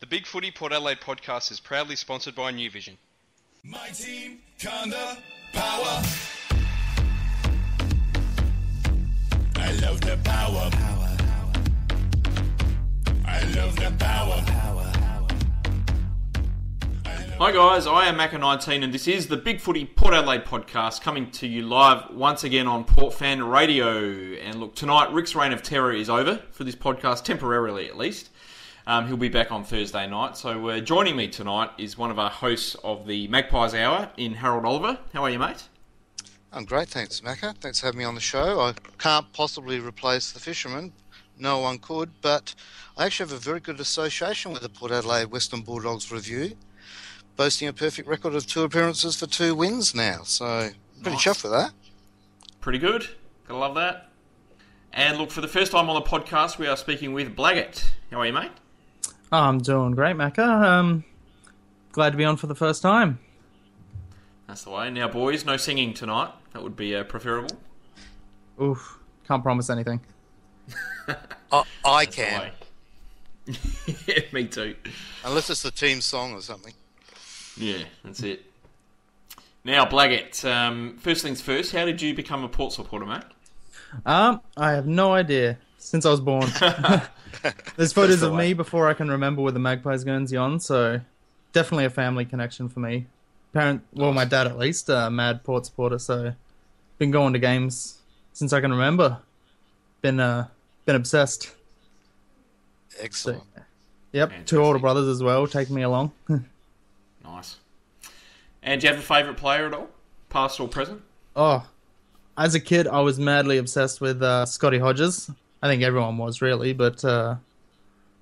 The Big Footy Port Adelaide podcast is proudly sponsored by New Vision. My team, kinda power. I love the power. I love the power. Hi guys, I am Macca 19 and this is the Big Footy Port Adelaide podcast coming to you live once again on Port Fan Radio. And look, tonight Rick's reign of terror is over for this podcast, temporarily at least. He'll be back on Thursday night. So joining me tonight is one of our hosts of the Magpies Hour in Harold Oliver. How are you, mate? I'm great, thanks, Macca. Thanks for having me on the show. I can't possibly replace the fisherman. No one could, but I actually have a very good association with the Port Adelaide Western Bulldogs review, boasting a perfect record of 2 appearances for 2 wins now. So, pretty chuffed with that. Pretty good. Gotta love that. And look, for the first time on the podcast, we are speaking with Blaggut. How are you, mate? I'm doing great, Macca. Glad to be on for the first time. That's the way. Now, boys, no singing tonight. That would be preferable. Oof, can't promise anything. I can. Yeah, me too. Unless it's the team song or something. Yeah, that's it. Now, Blaggut, first things first, how did you become a Port supporter, mate? I have no idea. Since I was born. There's photos of me before I can remember with the Magpies Guernsey on, so definitely a family connection for me. My dad at least, mad Port supporter, so been going to games since I can remember. Been obsessed. Excellent. So, yep, fantastic. 2 older brothers as well, taking me along. Nice. And do you have a favourite player at all? Past or present? Oh, as a kid, I was madly obsessed with Scotty Hodges. I think everyone was, really, but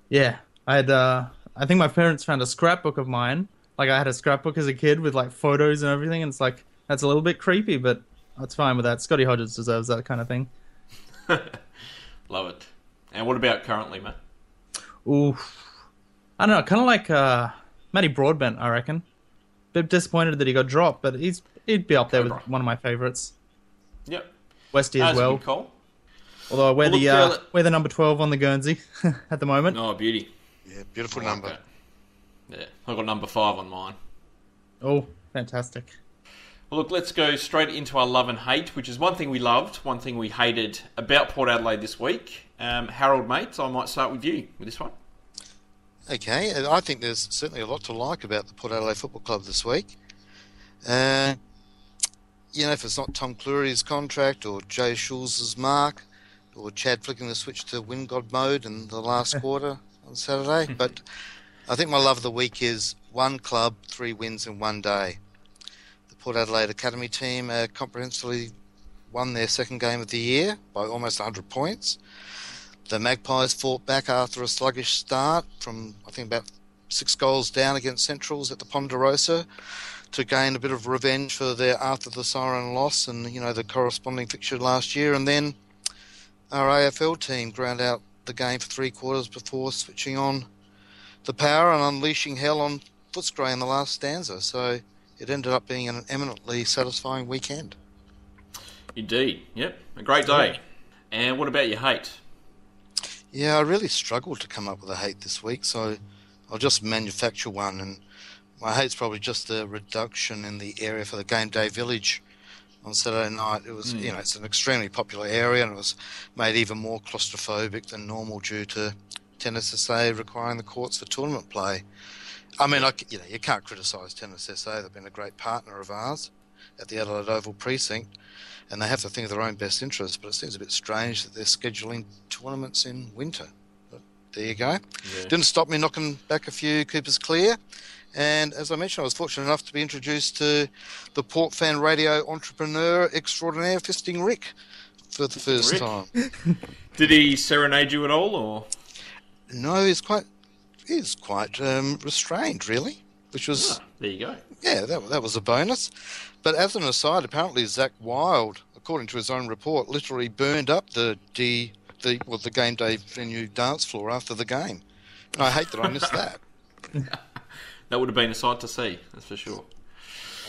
yeah. I think my parents found a scrapbook of mine. Like, I had a scrapbook as a kid with, like, photos and everything, and it's like, that's a little bit creepy, but that's fine with that. Scotty Hodges deserves that kind of thing. Love it. And what about currently, mate? Ooh, I don't know, kind of like Matty Broadbent, I reckon. Bit disappointed that he got dropped, but he'd be up there with one of my favourites. Yep. Westy as well. Good call. Although I wear the number 12 on the Guernsey at the moment. Oh, beauty. Yeah, beautiful number. That. Yeah, I've got number 5 on mine. Oh, fantastic. Well, look, let's go straight into our love and hate, which is one thing we loved, one thing we hated about Port Adelaide this week. Harold, mate, I might start with you with this one. Okay, I think there's certainly a lot to like about the Port Adelaide Football Club this week. If it's not Tom Cleary's contract or Jay Schulz's mark or Chad flicking the switch to win God mode in the last quarter on Saturday, but I think my love of the week is 1 club, 3 wins in 1 day. The Port Adelaide Academy team comprehensively won their 2nd game of the year by almost 100 points. The Magpies fought back after a sluggish start from, I think, about 6 goals down against Centrals at the Ponderosa to gain a bit of revenge for their after the siren loss and, the corresponding fixture last year. And then our AFL team ground out the game for 3 quarters before switching on the power and unleashing hell on Footscray in the last stanza. So it ended up being an eminently satisfying weekend. Indeed. Yep. A great day. And what about your hate? Yeah, I really struggled to come up with a hate this week, so I'll just manufacture one. And my hate's probably just the reduction in the area for the Game Day Village on Saturday night. It was, it's an extremely popular area, and it was made even more claustrophobic than normal due to Tennis SA requiring the courts for tournament play. I mean, you can't criticise Tennis SA. They've been a great partner of ours at the Adelaide Oval precinct, and they have to think of their own best interests, but it seems a bit strange that they're scheduling tournaments in winter. But there you go. Yeah. Didn't stop me knocking back a few Coopers clear. And as I mentioned, I was fortunate enough to be introduced to the Port Fan Radio entrepreneur extraordinaire, Fisting Rick, for the first time. Did he serenade you at all, or? No, he's quite restrained, really, which was... there you go. Yeah, that was a bonus. But as an aside, apparently Zach Wilde, according to his own report, literally burned up the game day venue dance floor after the game. And I hate that I missed that. That would have been a sight to see, that's for sure.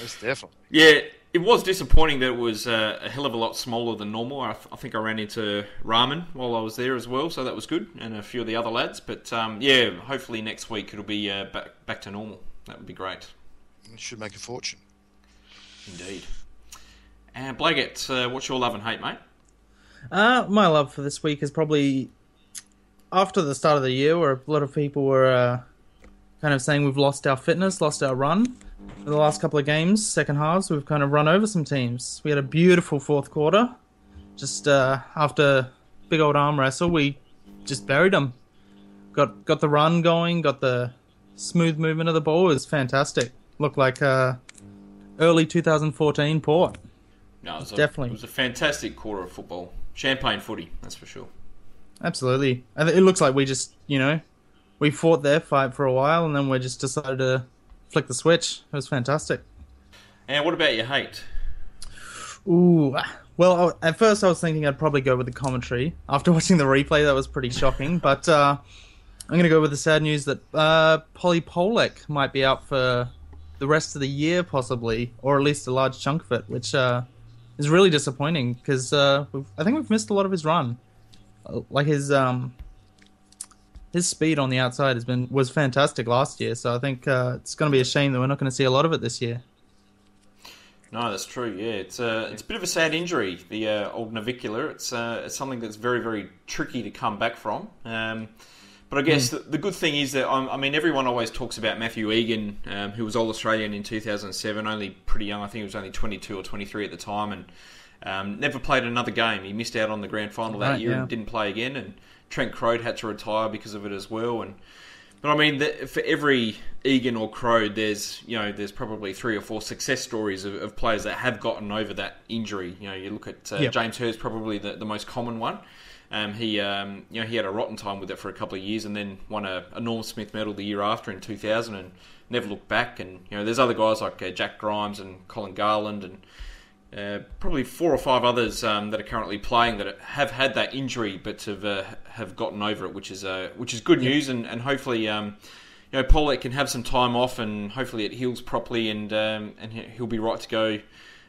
Most definitely. Yeah, It was disappointing that it was a hell of a lot smaller than normal. I think I ran into Ramen while I was there as well, so that was good, and a few of the other lads. But yeah, hopefully next week it'll be back to normal. That would be great. It should make a fortune. Indeed. And Blaggut, what's your love and hate, mate? My love for this week is probably after the start of the year, where a lot of people were kind of saying we've lost our fitness, lost our run. In the last couple of games, second halves, we've kind of run over some teams. We had a beautiful fourth quarter. Just after big old arm wrestle, we just buried them. Got the run going, got the smooth movement of the ball. It was fantastic. Looked like early 2014 Port. No, it Definitely. It was a fantastic quarter of football. Champagne footy, that's for sure. Absolutely. It looks like we just, we fought their fight for a while, and then we just decided to flick the switch. It was fantastic. And what about your hate? Ooh, well, at first I was thinking I'd probably go with the commentary. After watching the replay, that was pretty shocking. But I'm going to go with the sad news that Polly Polek might be out for the rest of the year, possibly, or at least a large chunk of it, which is really disappointing because I think we've missed a lot of his run. Like his speed on the outside was fantastic last year, so I think it's going to be a shame that we're not going to see a lot of it this year. No, that's true. Yeah, it's a bit of a sad injury, the old navicular. It's something that's very, very tricky to come back from. But I guess the good thing is that everyone always talks about Matthew Egan, who was All Australian in 2007, only pretty young. I think he was only 22 or 23 at the time, and never played another game. He missed out on the grand final that year and didn't play again. And Trent Crode had to retire because of it as well. But for every Egan or Crode, there's probably 3 or 4 success stories of players that have gotten over that injury. You look at James Hurst, probably the most common one. He had a rotten time with it for a couple of years, and then won a Norm Smith medal the year after in 2000, and never looked back. And there's other guys like Jack Grimes and Colin Garland, and probably 4 or 5 others that are currently playing that have had that injury, but have gotten over it, which is good news. And hopefully, Polek can have some time off, and hopefully it heals properly, and he'll be right to go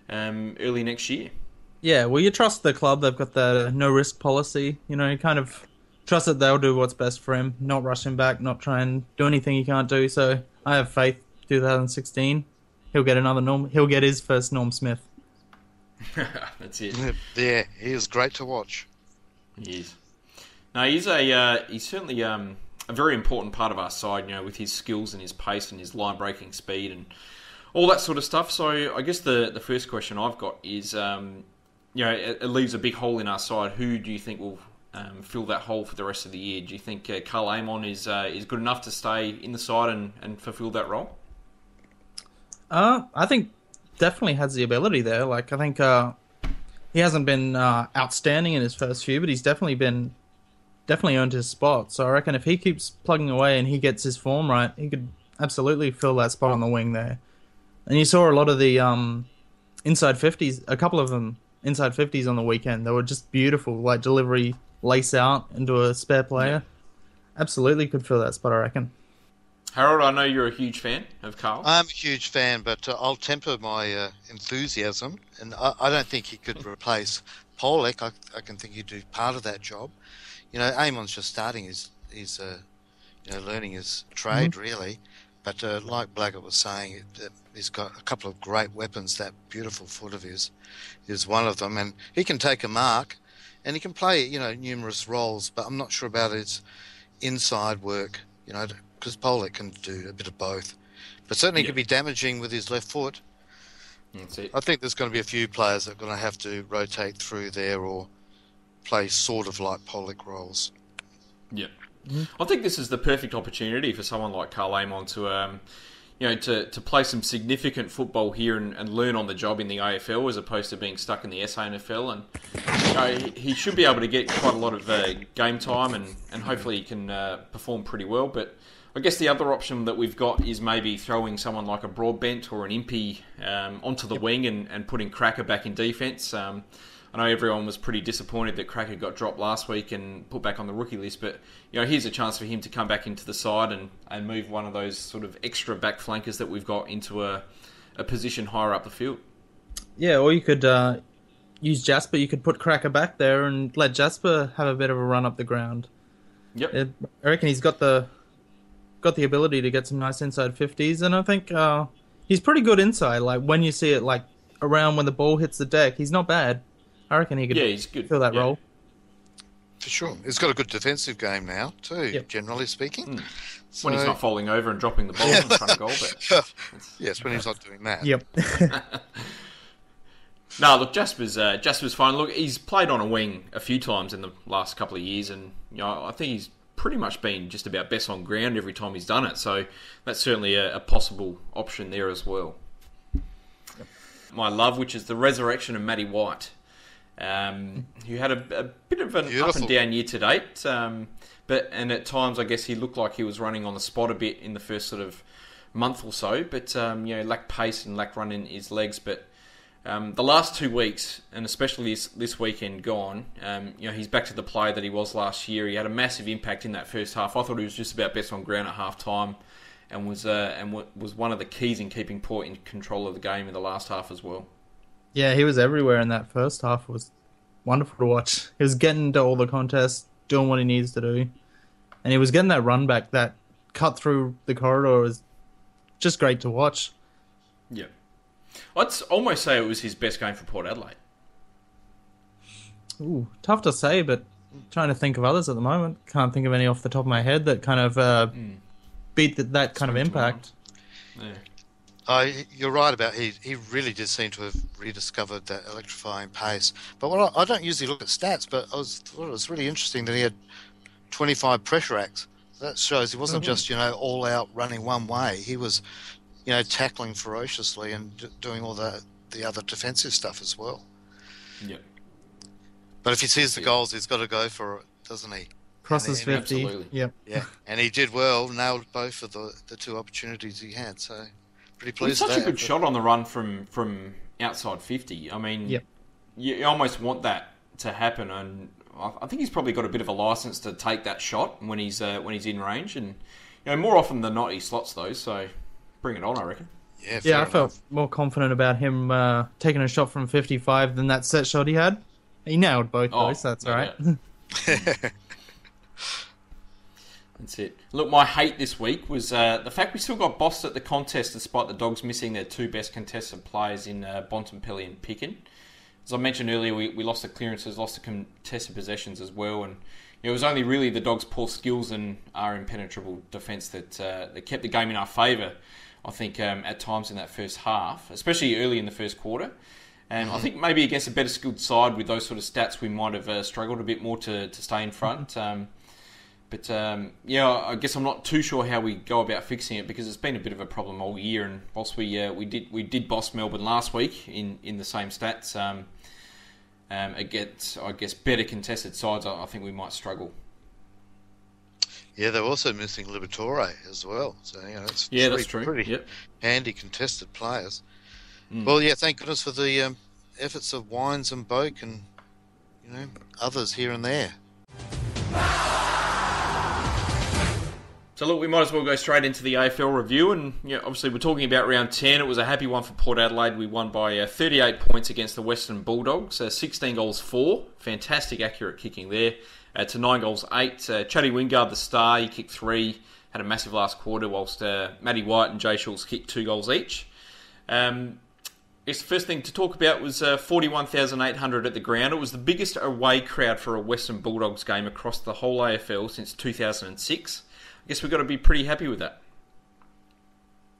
early next year. Yeah, well, you trust the club. They've got the no-risk policy. You kind of trust that they'll do what's best for him, not rush him back, not try and do anything he can't do. So I have faith. 2016, he'll get another Norm. He'll get his first Norm Smith. That's it. Yeah, he is great to watch. He is. No, he's certainly a very important part of our side. With his skills and his pace and his line-breaking speed and all that sort of stuff. So I guess the first question I've got is, it leaves a big hole in our side. Who do you think will fill that hole for the rest of the year? Do you think Carl Amon is good enough to stay in the side and fulfill that role? I think definitely has the ability there. Like, I think he hasn't been outstanding in his first few, but he's definitely earned his spot. So I reckon if he keeps plugging away and he gets his form right, he could absolutely fill that spot on the wing there. And you saw a lot of the inside 50s, a couple of them inside 50s on the weekend. They were just beautiful, like delivery, lace out into a spare player. Yeah. Absolutely could fill that spot, I reckon. Harold, I know you're a huge fan of Carl. I'm a huge fan, but I'll temper my enthusiasm, and I don't think he could replace Polek. I can think he'd do part of that job. Amon's just starting his learning his trade, really. But like Blaggut was saying, he's got a couple of great weapons. That beautiful foot of his is one of them, and he can take a mark, and he can play numerous roles. But I'm not sure about his inside work, because Polek can do a bit of both. But certainly he can be damaging with his left foot. That's it. I think there's going to be a few players that are going to have to rotate through there or play sort of like Polek roles. Yeah. I think this is the perfect opportunity for someone like Carl Amon to play some significant football here and learn on the job in the AFL as opposed to being stuck in the SANFL. And he should be able to get quite a lot of game time and hopefully he can perform pretty well. But I guess the other option that we've got is maybe throwing someone like a Broadbent or an Impey onto the wing and putting Cracker back in defence. I know everyone was pretty disappointed that Cracker got dropped last week and put back on the rookie list, but here's a chance for him to come back into the side and move one of those sort of extra back flankers that we've got into a position higher up the field. Yeah, or you could use Jasper. You could put Cracker back there and let Jasper have a bit of a run up the ground. Yep. I reckon he's got the ability to get some nice inside 50s, and I think he's pretty good inside. Like when you see it, like around when the ball hits the deck, he's not bad. I reckon he could he's good. fill that role. For sure. He's got a good defensive game now, too, Yep. generally speaking. So, When he's not falling over and dropping the ball in front of goal. But yes, when he's not doing that. Yep. no, look, Jasper's fine. Look, he's played on a wing a few times in the last couple of years, and I think he's pretty much been just about best on ground every time he's done it. So that's certainly a possible option there as well. Yep. My love, which is the resurrection of Matty White. Who had a bit of an up and down year to date, and at times I guess he looked like he was running on the spot a bit in the first sort of month or so, but lacked pace and lacked run in his legs. But the last 2 weeks, and especially this weekend gone, he's back to the player that he was last year. He had a massive impact in that first half. I thought he was just about best on ground at half time, and was one of the keys in keeping Port in control of the game in the last half as well. Yeah, he was everywhere in that first half. It was wonderful to watch. He was getting into all the contests, doing what he needs to do. And he was getting that run back, that cut through the corridor was just great to watch. Yeah. I'd almost say it was his best game for Port Adelaide. Ooh, tough to say, but trying to think of others at the moment. Can't think of any off the top of my head that kind of beat that kind of impact. Yeah. You're right about he really did seem to have rediscovered that electrifying pace. But I don't usually look at stats, but I thought it was really interesting that he had 25 pressure acts. That shows he wasn't just all out running one way. He was tackling ferociously and doing all the other defensive stuff as well. Yep. But if he sees the goals, he's got to go for it, doesn't he? Crosses 50. Absolutely. Yep. Yeah, and he did well, nailed both of the two opportunities he had. So. Pretty pleased It's such with a good shot on the run from outside 50. I mean, you almost want that to happen, and I think he's probably got a bit of a license to take that shot when he's in range, and more often than not he slots those. So bring it on, I reckon. Yeah, I felt more confident about him taking a shot from 55 than that set shot he had. He nailed both those. That's no right. That's it. Look, my hate this week was the fact we still got bossed at the contest despite the Dogs missing their two best contested players in Bontempelli and Picken. As I mentioned earlier, we lost the clearances, lost the contested possessions as well, and it was only really the Dogs' poor skills and our impenetrable defence that kept the game in our favour, I think, at times in that first half, especially early in the first quarter. And I think maybe against a better skilled side with those sort of stats, we might have struggled a bit more to stay in front. But I guess I'm not too sure how we go about fixing it because it's been a bit of a problem all year. And whilst we did boss Melbourne last week in the same stats, against I guess better contested sides, I think we might struggle. Yeah, they're also missing Liberatore as well. So it's that's true. Pretty handy contested players. Well, thank goodness for the efforts of Wines and Boak and others here and there. So look, we might as well go straight into the AFL review, and obviously we're talking about round 10. It was a happy one for Port Adelaide. We won by 38 points against the Western Bulldogs, 16 goals 4, fantastic accurate kicking there, to 9 goals 8. Chatty Wingard, the star, he kicked 3, had a massive last quarter, whilst Matty White and Jay Schultz kicked 2 goals each. I guess the first thing to talk about was 41,800 at the ground. It was the biggest away crowd for a Western Bulldogs game across the whole AFL since 2006. I guess we've got to be pretty happy with that.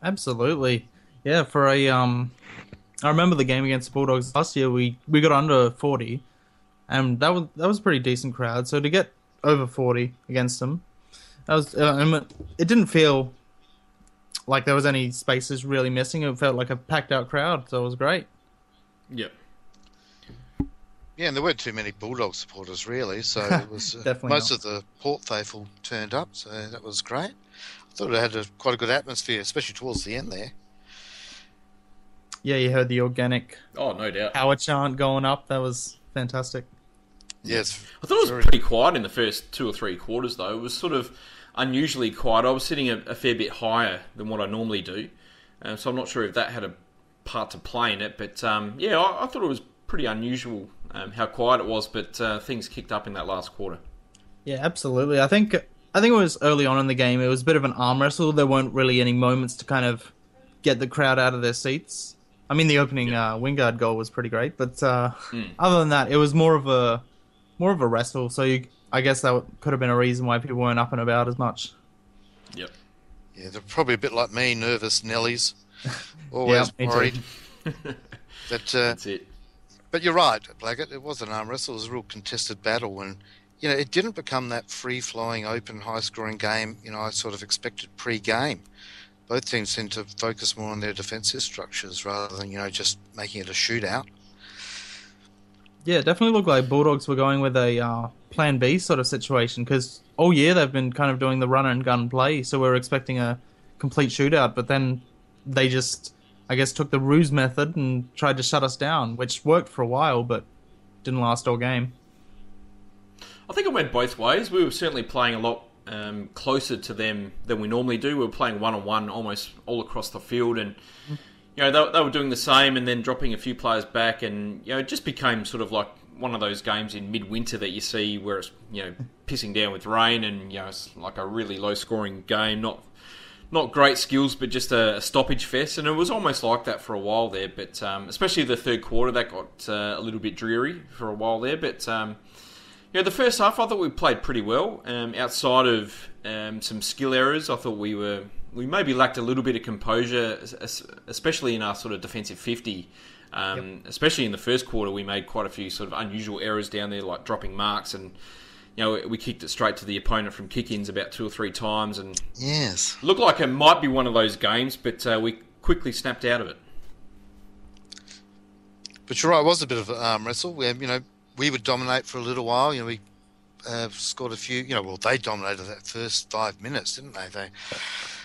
Absolutely. Yeah, for I remember the game against the Bulldogs last year, we got under 40, and that was a pretty decent crowd. So to get over 40 against them, that was it didn't feel like there was any spaces really missing. It felt like a packed out crowd, so it was great. Yep. Yeah, and there weren't too many Bulldog supporters, really, so it was most of the Port faithful turned up, so that was great. I thought it had quite a good atmosphere, especially towards the end there. Yeah, you heard the organic no doubt power chant going up. That was fantastic. Yes. I thought it was pretty quiet in the first 2 or 3 quarters, though. It was sort of unusually quiet. I was sitting a fair bit higher than what I normally do, so I'm not sure if that had a part to play in it. But I thought it was pretty unusual how quiet it was, but things kicked up in that last quarter. Yeah, absolutely. I think it was early on in the game. It was a bit of an arm wrestle. There weren't really any moments to kind of get the crowd out of their seats. I mean, the opening Wingard goal was pretty great, but other than that, it was more of a wrestle. So I guess that could have been a reason why people weren't up and about as much. Yep. Yeah, they're probably a bit like me, nervous Nellies. Always worried. That's it. But you're right, Blaggut. It was an arm wrestle. It was a real contested battle, and it didn't become that free-flowing, open, high-scoring game. I sort of expected pre-game. Both teams seemed to focus more on their defensive structures rather than just making it a shootout. Yeah, it definitely looked like Bulldogs were going with a plan B sort of situation, because all year they've been kind of doing the run and gun play, so we were expecting a complete shootout, but then they just, I guess, took the ruse method and tried to shut us down, which worked for a while, but didn't last all game. I think it went both ways. We were certainly playing a lot closer to them than we normally do. We were playing one-on-one almost all across the field, and they were doing the same and then dropping a few players back, and it just became sort of like one of those games in midwinter that you see where it's pissing down with rain, and it's like a really low-scoring game, not great skills, but just a stoppage fest, and it was almost like that for a while there. But especially the third quarter, that got a little bit dreary for a while there. But the first half, I thought we played pretty well. Outside of some skill errors, I thought we maybe lacked a little bit of composure, especially in our sort of defensive 50. Especially in the first quarter, we made quite a few sort of unusual errors down there, like dropping marks, and we kicked it straight to the opponent from kick-ins about 2 or 3 times, and yes, looked like it might be one of those games, but we quickly snapped out of it. But you're right, it was a bit of an arm wrestle. We would dominate for a little while. We scored a few. They dominated that first 5 minutes, didn't they? They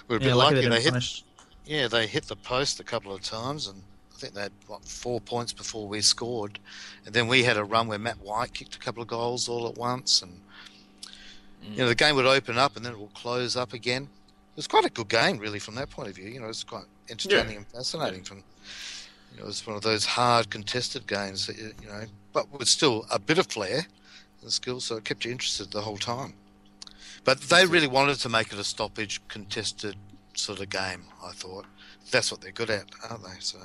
were a bit lucky. They hit the post a couple of times, and I think they had 4 points before we scored. And then we had a run where Matt White kicked a couple of goals all at once, and the game would open up and then it will close up again. It was quite a good game, really, from that point of view. It was quite entertaining and fascinating. It was one of those hard contested games that but with still a bit of flair and skill, so it kept you interested the whole time. But they really wanted to make it a stoppage, contested sort of game, I thought. That's what they're good at, aren't they? So.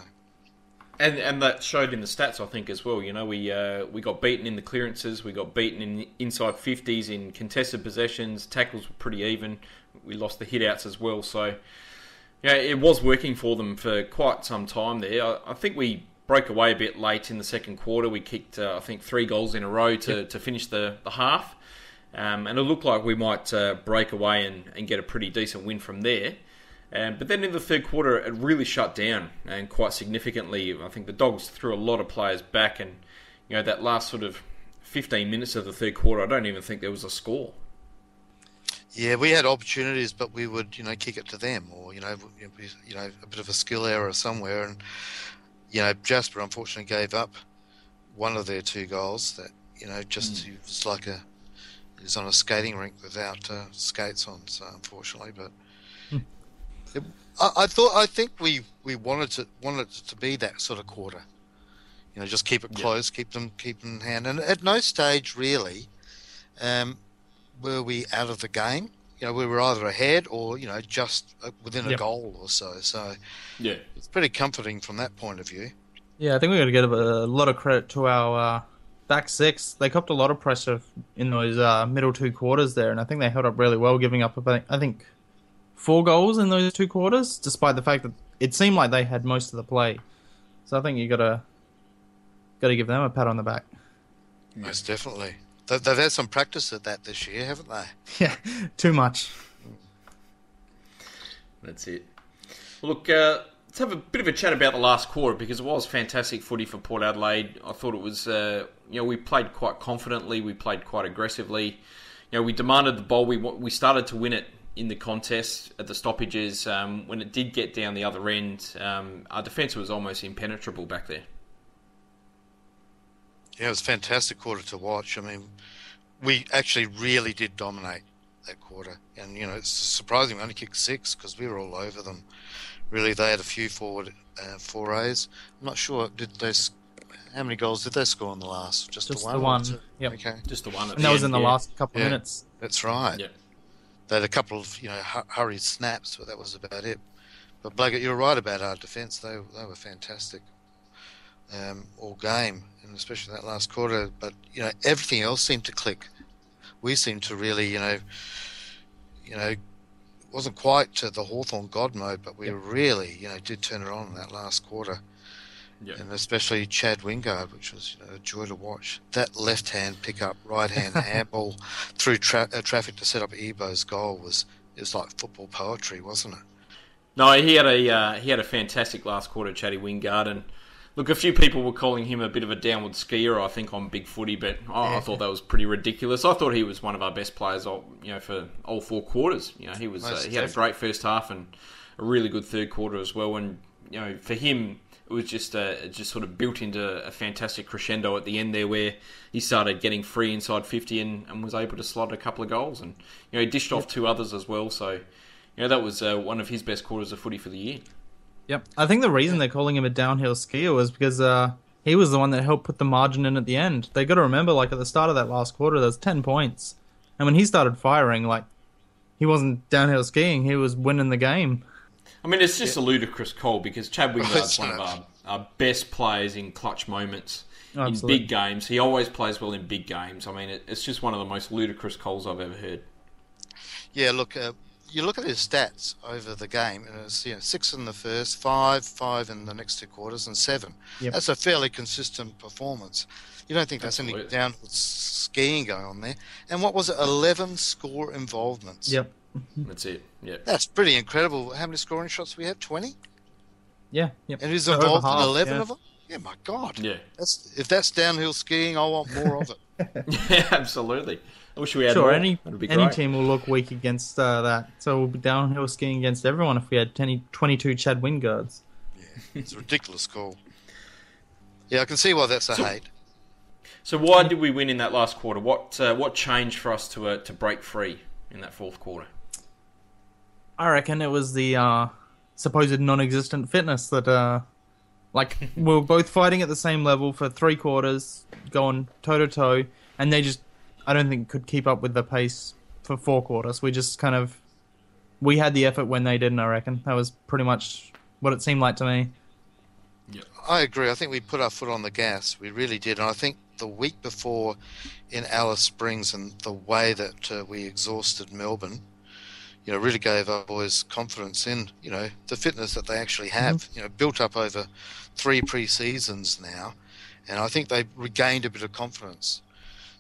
And that showed in the stats, I think, as well. We got beaten in the clearances, we got beaten in inside 50s, in contested possessions, tackles were pretty even. We lost the hit-outs as well, so it was working for them for quite some time there. I think we broke away a bit late in the second quarter. We kicked, I think, 3 goals in a row to finish the half, and it looked like we might break away and get a pretty decent win from there. But then in the third quarter, it really shut down, and quite significantly. I think the Dogs threw a lot of players back, and that last sort of 15 minutes of the third quarter, I don't even think there was a score. Yeah, we had opportunities, but we would kick it to them, or a bit of a skill error somewhere, and Jasper unfortunately gave up one of their 2 goals. That he was like he's on a skating rink without skates on, so unfortunately, but. I think we wanted it to be that sort of quarter, just keep it close, keep them in hand, and at no stage really were we out of the game. We were either ahead or just within a goal or so. So it's pretty comforting from that point of view. Yeah, I think we got to give a lot of credit to our back six. They copped a lot of pressure in those middle 2 quarters there, and I think they held up really well, giving up I think 4 goals in those 2 quarters, despite the fact that it seemed like they had most of the play. So I think you gotta give them a pat on the back. Most definitely. They've had some practice at that this year, haven't they? Yeah, too much. That's it. Look, let's have a bit of a chat about the last quarter, because it was fantastic footy for Port Adelaide. I thought it was, we played quite confidently, we played quite aggressively. We demanded the ball, we started to win it in the contest at the stoppages. When it did get down the other end, our defence was almost impenetrable back there. Yeah, it was a fantastic quarter to watch. I mean, we actually really did dominate that quarter. And, it's surprising we only kicked 6 because we were all over them. Really, they had a few forward forays. I'm not sure, how many goals did they score in the last? Just the one? the one. Yep. Okay. Just the one. And that was in the last couple of minutes. That's right. Yeah. They had a couple of, hurried snaps, but that was about it. But Blaggut, you're right about our defence. They were fantastic all game, and especially that last quarter. But, everything else seemed to click. We seemed to really, wasn't quite to the Hawthorn God mode, but we really, did turn it on in that last quarter. Yeah. And especially Chad Wingard, which was a joy to watch. That left-hand pick-up, right-hand handball through traffic to set up Ebo's goal was like football poetry, wasn't it? No, he had a fantastic last quarter, Chatty Wingard, and look, a few people were calling him a bit of a downward skier, I think, on Big Footy, but I thought that was pretty ridiculous. I thought he was one of our best players, for all 4 quarters. He had a great first half and a really good third quarter as well. And for him, it was just sort of built into a fantastic crescendo at the end there, where he started getting free inside 50 and was able to slot a couple of goals, and he dished off 2 others as well. So that was one of his best quarters of footy for the year. Yep. I think the reason they're calling him a downhill skier was because he was the one that helped put the margin in at the end. They got to remember, at the start of that last quarter, there was 10 points. And when he started firing, he wasn't downhill skiing, he was winning the game. I mean, it's just a ludicrous call because Chad Wingard's one of our best players in clutch moments in big games. He always plays well in big games. I mean, it's just one of the most ludicrous calls I've ever heard. Yeah, look... you look at his stats over the game, and it's 6 in the first, 5 in the next 2 quarters, and 7. Yep. That's a fairly consistent performance. You don't think there's any Absolutely. downward skiing going on there? And what was it? 11 score involvements. Yep. That's it. Yeah. That's pretty incredible. How many scoring shots we had? 20. Yeah. Yep. And he's So involved over in half, 11 yeah. of them. Yeah, my God. Yeah. If that's downhill skiing, I want more of it. Yeah, absolutely. I wish we had Sure, more. any That'd be any great. team will look weak against that. So we'll be downhill skiing against everyone if we had 22 Chad Wingards. It's a ridiculous call. Yeah, I can see why that's a hate. So why did we win in that last quarter? What changed for us to break free in that fourth quarter? I reckon it was the supposed non-existent fitness that, we were both fighting at the same level for 3 quarters, going toe-to-toe, and they just, I don't think, could keep up with the pace for 4 quarters. We just we had the effort when they didn't, I reckon. That was pretty much what it seemed like to me. I agree. I think we put our foot on the gas. We really did. And I think the week before in Alice Springs and the way that we exhausted Melbourne, really gave our boys confidence in, the fitness that they actually have, built up over 3 pre-seasons now. And I think they regained a bit of confidence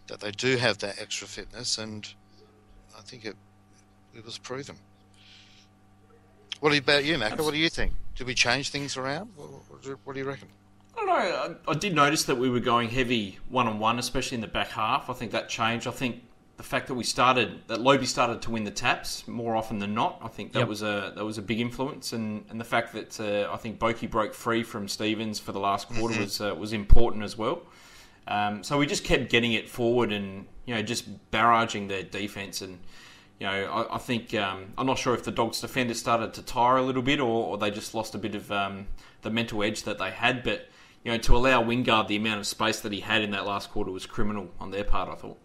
that they do have that extra fitness, and I think it was proven. What about you, Macca? What do you think? Did we change things around? What do you reckon? I don't know. I did notice that we were going heavy one-on-one, especially in the back half. I think that changed. I think the fact that Lobie started to win the taps more often than not, I think that was a big influence, and the fact that I think Boki broke free from Stevens for the last quarter was important as well. So we just kept getting it forward and just barraging their defence, and I think I'm not sure if the Dogs defenders started to tire a little bit or they just lost a bit of the mental edge that they had, but to allow Wingard the amount of space that he had in that last quarter was criminal on their part, I thought.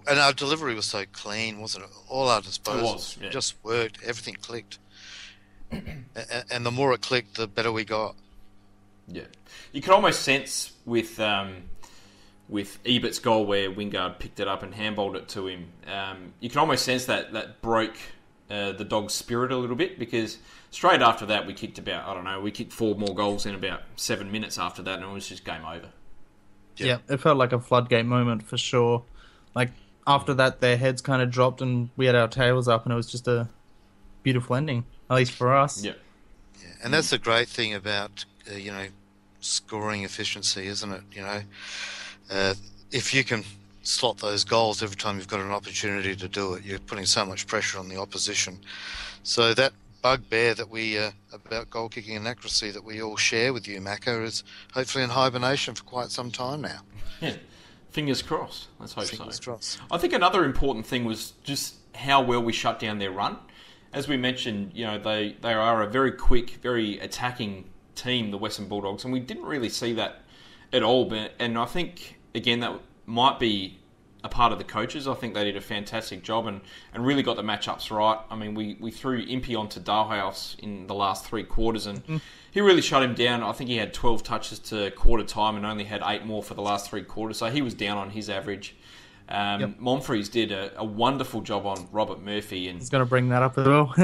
And our delivery was so clean, wasn't it? All our disposals just worked. Everything clicked. And the more it clicked, the better we got. Yeah. You could almost sense with Ebert's goal where Wingard picked it up and handballed it to him, you can almost sense that broke the Dogs' spirit a little bit, because straight after that we kicked 4 more goals in about 7 minutes after that, and it was just game over. Yeah, it felt like a floodgate moment for sure. After that, their heads kind of dropped and we had our tails up, and it was just a beautiful ending, at least for us. Yeah. And that's the great thing about, scoring efficiency, isn't it? If you can slot those goals every time you've got an opportunity to do it, you're putting so much pressure on the opposition. So that bugbear that we about goal kicking and accuracy that we all share with you, Macca, is hopefully in hibernation for quite some time now. Yeah. Fingers crossed. Let's hope Fingers so. crossed. I think another important thing was just how well we shut down their run. As we mentioned, they are a very quick, very attacking team, the Western Bulldogs, and we didn't really see that at all. And I think, again, that might be a part of the coaches. I think they did a fantastic job and really got the matchups right. I mean, we threw Impey onto Dalhouse in the last 3 quarters, and he really shut him down. I think he had 12 touches to quarter time and only had 8 more for the last 3 quarters, so he was down on his average. Monfries did a wonderful job on Robert Murphy, and He's going to bring that up as well.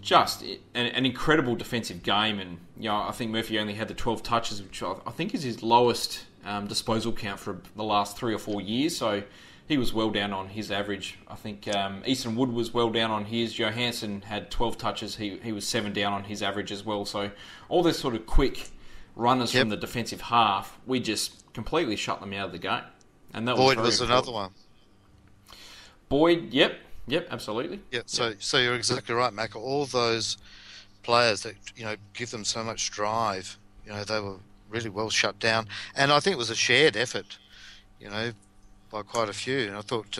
just an incredible defensive game. And I think Murphy only had the 12 touches, which I think is his lowest disposal count for the last 3 or 4 years. So he was well down on his average. I think Easton Wood was well down on his. Johansson had 12 touches. He was 7 down on his average as well. So all this sort of quick runners from the defensive half, we just completely shut them out of the game. And that Boyd was was another one. Boyd, yep, absolutely. Yeah, so you're exactly right, Macca. All those players that give them so much drive, they were really well shut down, and I think it was a shared effort, by quite a few. And I thought,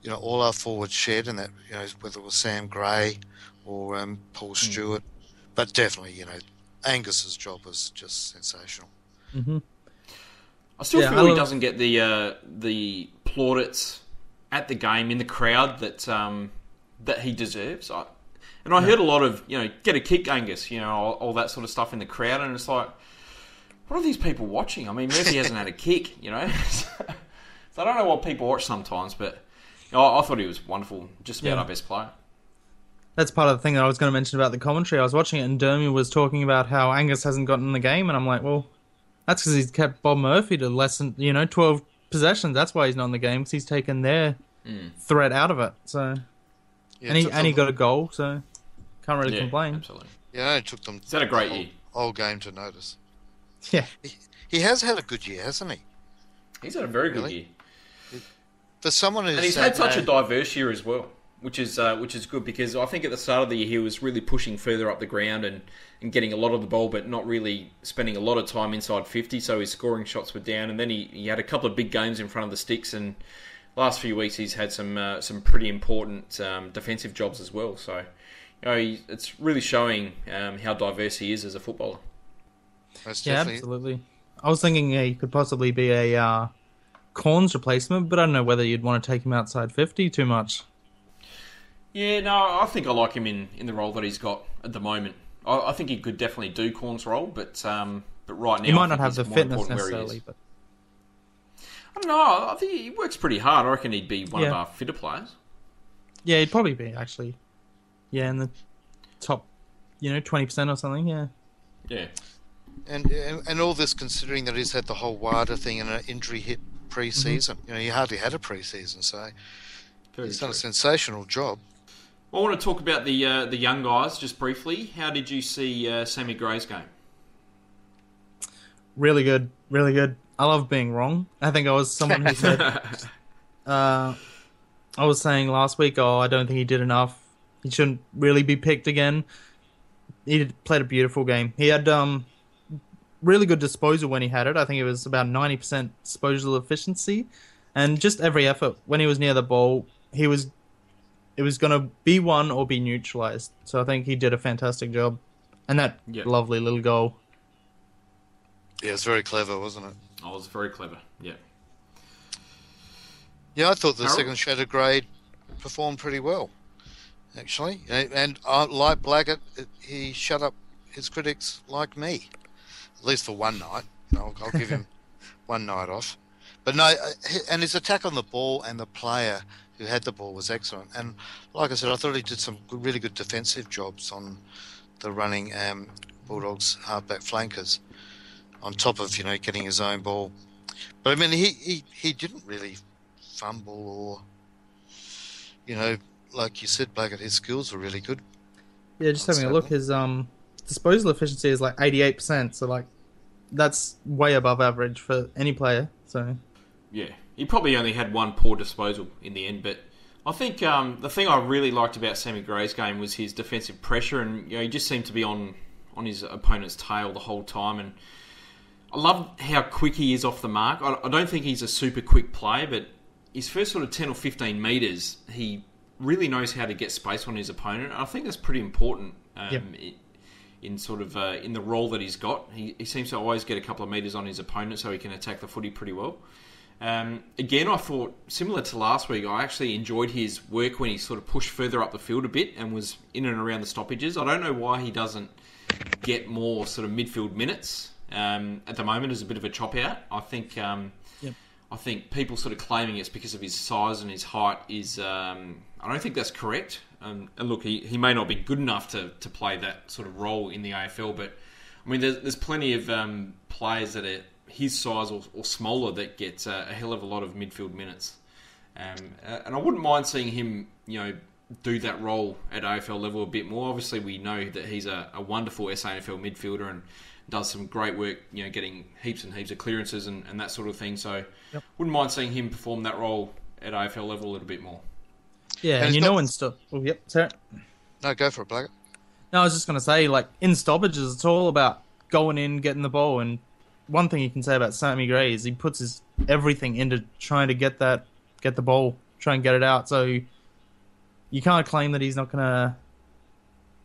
all our forwards shared in that, whether it was Sam Gray or Paul Stewart, but definitely, Angus's job was just sensational. Mm-hmm. I still feel he doesn't get the plaudits at the game in the crowd that he deserves. I heard a lot of get a kick, Angus, all that sort of stuff in the crowd, and it's like, what are these people watching? I mean, Murphy hasn't had a kick, so I don't know what people watch sometimes, but I thought he was wonderful, just about our best player. That's part of the thing that I was going to mention about the commentary. I was watching it, and Dermy was talking about how Angus hasn't gotten in the game, and I'm like, well, that's because he's kept Bob Murphy to less than 12 possessions. That's why he's not in the game, because he's taken their threat out of it. So, and he got a goal, so can't really complain. Absolutely. Yeah, it took them. He's had a great year. Whole game to notice. Yeah, he has had a good year, hasn't he? He's had a very good year. For someone who's and he's had such a diverse year as well, which is good, because I think at the start of the year he was really pushing further up the ground and getting a lot of the ball, but not really spending a lot of time inside 50, so his scoring shots were down. And then he had a couple of big games in front of the sticks, and last few weeks he's had some pretty important defensive jobs as well. So it's really showing how diverse he is as a footballer. Yeah, absolutely. I was thinking he could possibly be a Corns replacement, but I don't know whether you'd want to take him outside 50 too much. Yeah, no, I think I like him in the role that he's got at the moment. I think he could definitely do Corn's role, but right now he might not have the fitness necessarily. But I don't know. I think he works pretty hard. I reckon he'd be one of our fitter players. Yeah, he'd probably be actually. Yeah, in the top, 20% or something. Yeah. Yeah. And all this considering that he's had the whole WADA thing and an injury hit pre-season. He hardly had a pre-season, so he's done a sensational job. I want to talk about the young guys just briefly. How did you see Sammy Gray's game? Really good, really good. I love being wrong. I think I was someone who said... I was saying last week, I don't think he did enough. He shouldn't really be picked again. He played a beautiful game. He had really good disposal when he had it. I think it was about 90% disposal efficiency. And just every effort, when he was near the ball, it was going to be won or be neutralised. So I think he did a fantastic job. And that lovely little goal. Yeah, it's very clever, wasn't it? Oh, it was very clever, yeah. Yeah, I thought the second shadow grade performed pretty well, actually. And like Blaggut, he shut up his critics like me. At least for one night. I'll give him one night off. But no, and his attack on the ball and the player who had the ball was excellent. And like I said, I thought he did some really good defensive jobs on the running Bulldogs halfback flankers, on top of getting his own ball. But I mean, he didn't really fumble or like you said, Blaggut, his skills were really good. Yeah, just having a look, his disposal efficiency is like 88%, so that's way above average for any player. So yeah, he probably only had one poor disposal in the end, but I think the thing I really liked about Sammy Gray's game was his defensive pressure, and he just seemed to be on his opponent's tail the whole time. And I love how quick he is off the mark. I don't think he's a super quick player, but his first sort of 10 or 15 metres, he really knows how to get space on his opponent. I think that's pretty important in sort of in the role that he's got. He seems to always get a couple of metres on his opponent so he can attack the footy pretty well. Again, I thought, similar to last week, I actually enjoyed his work when he sort of pushed further up the field a bit and was in and around the stoppages. I don't know why he doesn't get more sort of midfield minutes. At the moment, is a bit of a chop out. I think people sort of claiming it's because of his size and his height is. I don't think that's correct. And look, he may not be good enough to play that sort of role in the AFL, but I mean, there's plenty of players that are his size or smaller that get a hell of a lot of midfield minutes. And I wouldn't mind seeing him, do that role at AFL level a bit more. Obviously, we know that he's a wonderful SANFL midfielder and does some great work, getting heaps and heaps of clearances and that sort of thing. So, wouldn't mind seeing him perform that role at AFL level a little bit more. Yeah, and in stuff. Oh, yep, sorry. No, go for it, Blaggut. No, I was just going to say, in stoppages, it's all about going in, getting the ball. And one thing you can say about Sammy Gray is he puts his everything into trying to get the ball, try and get it out. So you can't claim that he's not going to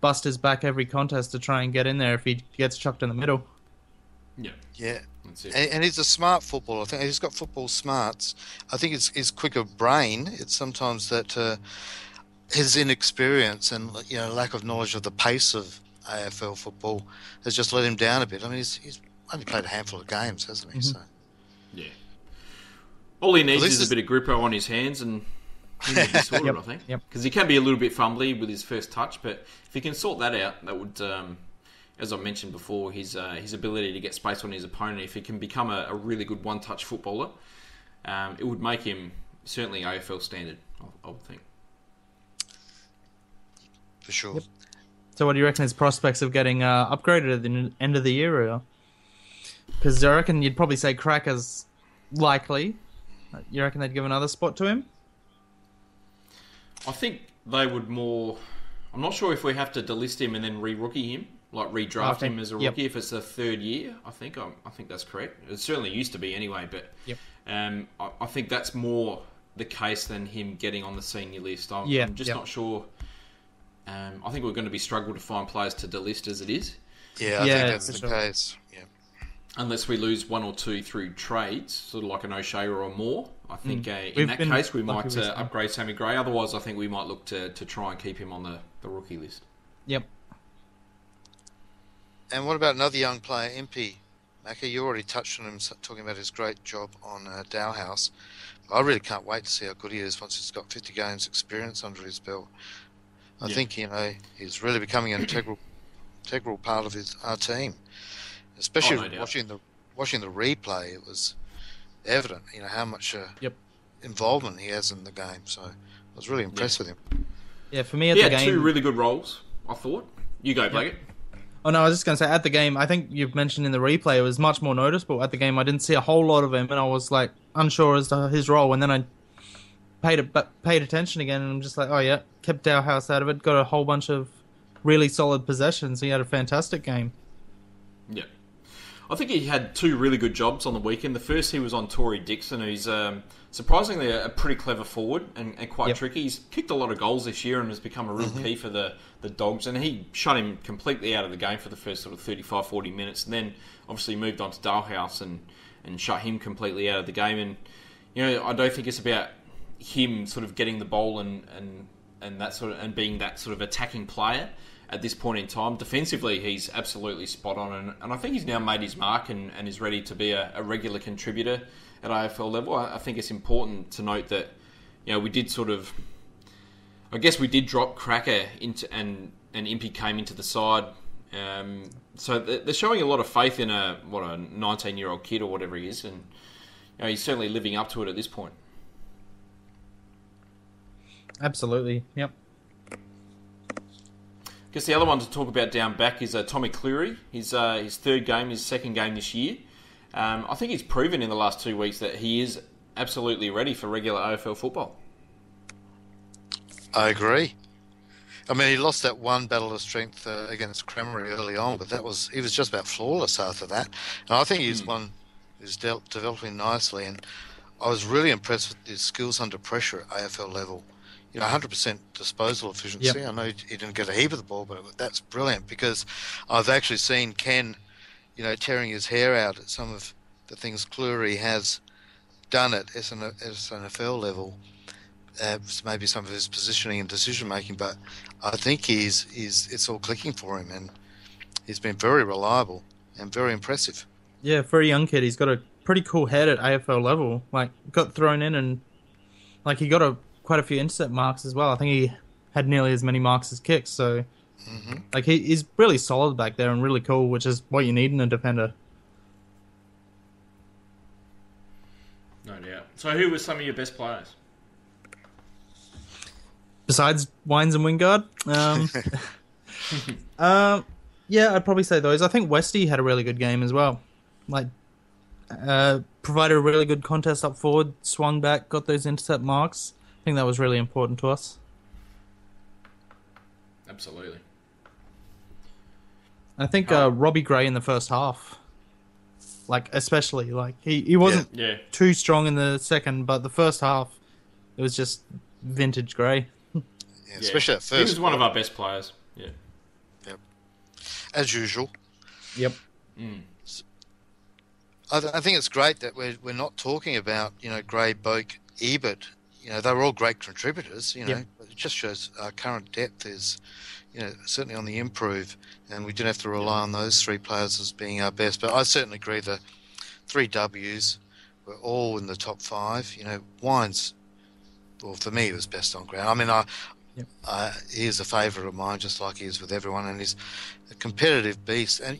bust his back every contest to try and get in there if he gets chucked in the middle. Yeah. That's it. And he's a smart footballer. I think he's got football smarts. I think it's his quicker brain. It's sometimes that his inexperience and lack of knowledge of the pace of AFL football has just let him down a bit. I mean, he's only played a handful of games, hasn't he? So yeah. All he needs is a bit of grippo on his hands and he will be sorted, I think. Because he can be a little bit fumbly with his first touch, but if he can sort that out, that would, as I mentioned before, his ability to get space on his opponent, if he can become a really good one-touch footballer, it would make him certainly AFL standard, I would think. For sure. Yep. So what do you reckon his prospects of getting upgraded at the end of the year? Because I reckon you'd probably say Cracker's likely. You reckon they'd give another spot to him? I think they would more... I'm not sure if we have to delist him and then re-rookie him, like redraft him as a rookie if it's the third year. I think that's correct. It certainly used to be anyway, but I think that's more the case than him getting on the senior list. I'm just not sure. I think we're going to be struggling to find players to delist as it is. Yeah, I think that's the case. Yeah. Unless we lose one or two through trades, sort of like an O'Shea or more. I think in that case we might upgrade Sammy Gray. Otherwise, I think we might look to try and keep him on the rookie list. Yep. And what about another young player, Impey? Macca, you already touched on him, talking about his great job on Dowhouse. I really can't wait to see how good he is once he's got 50 games experience under his belt. I think, he's really becoming an integral part of our team. Especially watching the replay, it was evident, how much involvement he has in the game. So I was really impressed with him. Yeah, for me the game... He had two really good roles, I thought. You go, Blaggut. Oh, no, I was just going to say, at the game, I think you've mentioned in the replay, it was much more noticeable. At the game, I didn't see a whole lot of him, and I was, unsure as to his role. And then I paid attention again, and I'm just like, kept Dowhouse out of it, got a whole bunch of really solid possessions. He had a fantastic game. Yeah. I think he had two really good jobs on the weekend. The first, he was on Tory Dixon, who's surprisingly a pretty clever forward and quite tricky. He's kicked a lot of goals this year and has become a real key for the Dogs. And he shut him completely out of the game for the first sort of 35, 40 minutes. And then obviously moved on to Dalhouse and shut him completely out of the game. And, I don't think it's about him sort of getting the ball and that sort of, and being that sort of attacking player. At this point in time, defensively, he's absolutely spot on, and I think he's now made his mark and is ready to be a regular contributor at AFL level. I think it's important to note that we did we did drop Cracker into and Impey came into the side, so they're showing a lot of faith in a 19-year-old kid or whatever he is, and he's certainly living up to it at this point. Absolutely, yep. I guess the other one to talk about down back is Tommy Cleary. His third game, his second game this year. I think he's proven in the last 2 weeks that he is absolutely ready for regular AFL football. I agree. I mean, he lost that one battle of strength against Cramery early on, but he was just about flawless after that. And I think he's one who's developing nicely. And I was really impressed with his skills under pressure at AFL level. 100% disposal efficiency. Yep. I know he didn't get a heap of the ball, but that's brilliant because I've actually seen Ken, tearing his hair out at some of the things Cleary has done at SNFL level. Maybe some of his positioning and decision making, but I think it's all clicking for him, and he's been very reliable and very impressive. Yeah, for a young kid, he's got a pretty cool head at AFL level. Like, got thrown in and he got quite a few intercept marks as well. I think he had nearly as many marks as kicks, so he's really solid back there and really cool, which is what you need in a defender. No doubt. So who were some of your best players? Besides Wines and Wingard? Yeah, I'd probably say those. I think Westy had a really good game as well. Provided a really good contest up forward, swung back, got those intercept marks. I think that was really important to us. Absolutely. I think Robbie Gray in the first half, especially, he wasn't too strong in the second, but the first half, it was just vintage Gray. Yeah, especially at first. He was one of our best players. Yeah. Yep. As usual. Yep. I think it's great that we're not talking about Gray, Boak, Ebert. They were all great contributors. But it just shows our current depth is certainly on the improve, and we didn't have to rely on those three players as being our best. But I certainly agree the 3 Ws were all in the top 5. Wines, well, for me, was best on ground. I mean, he is a favourite of mine, just like he is with everyone, and he's a competitive beast. And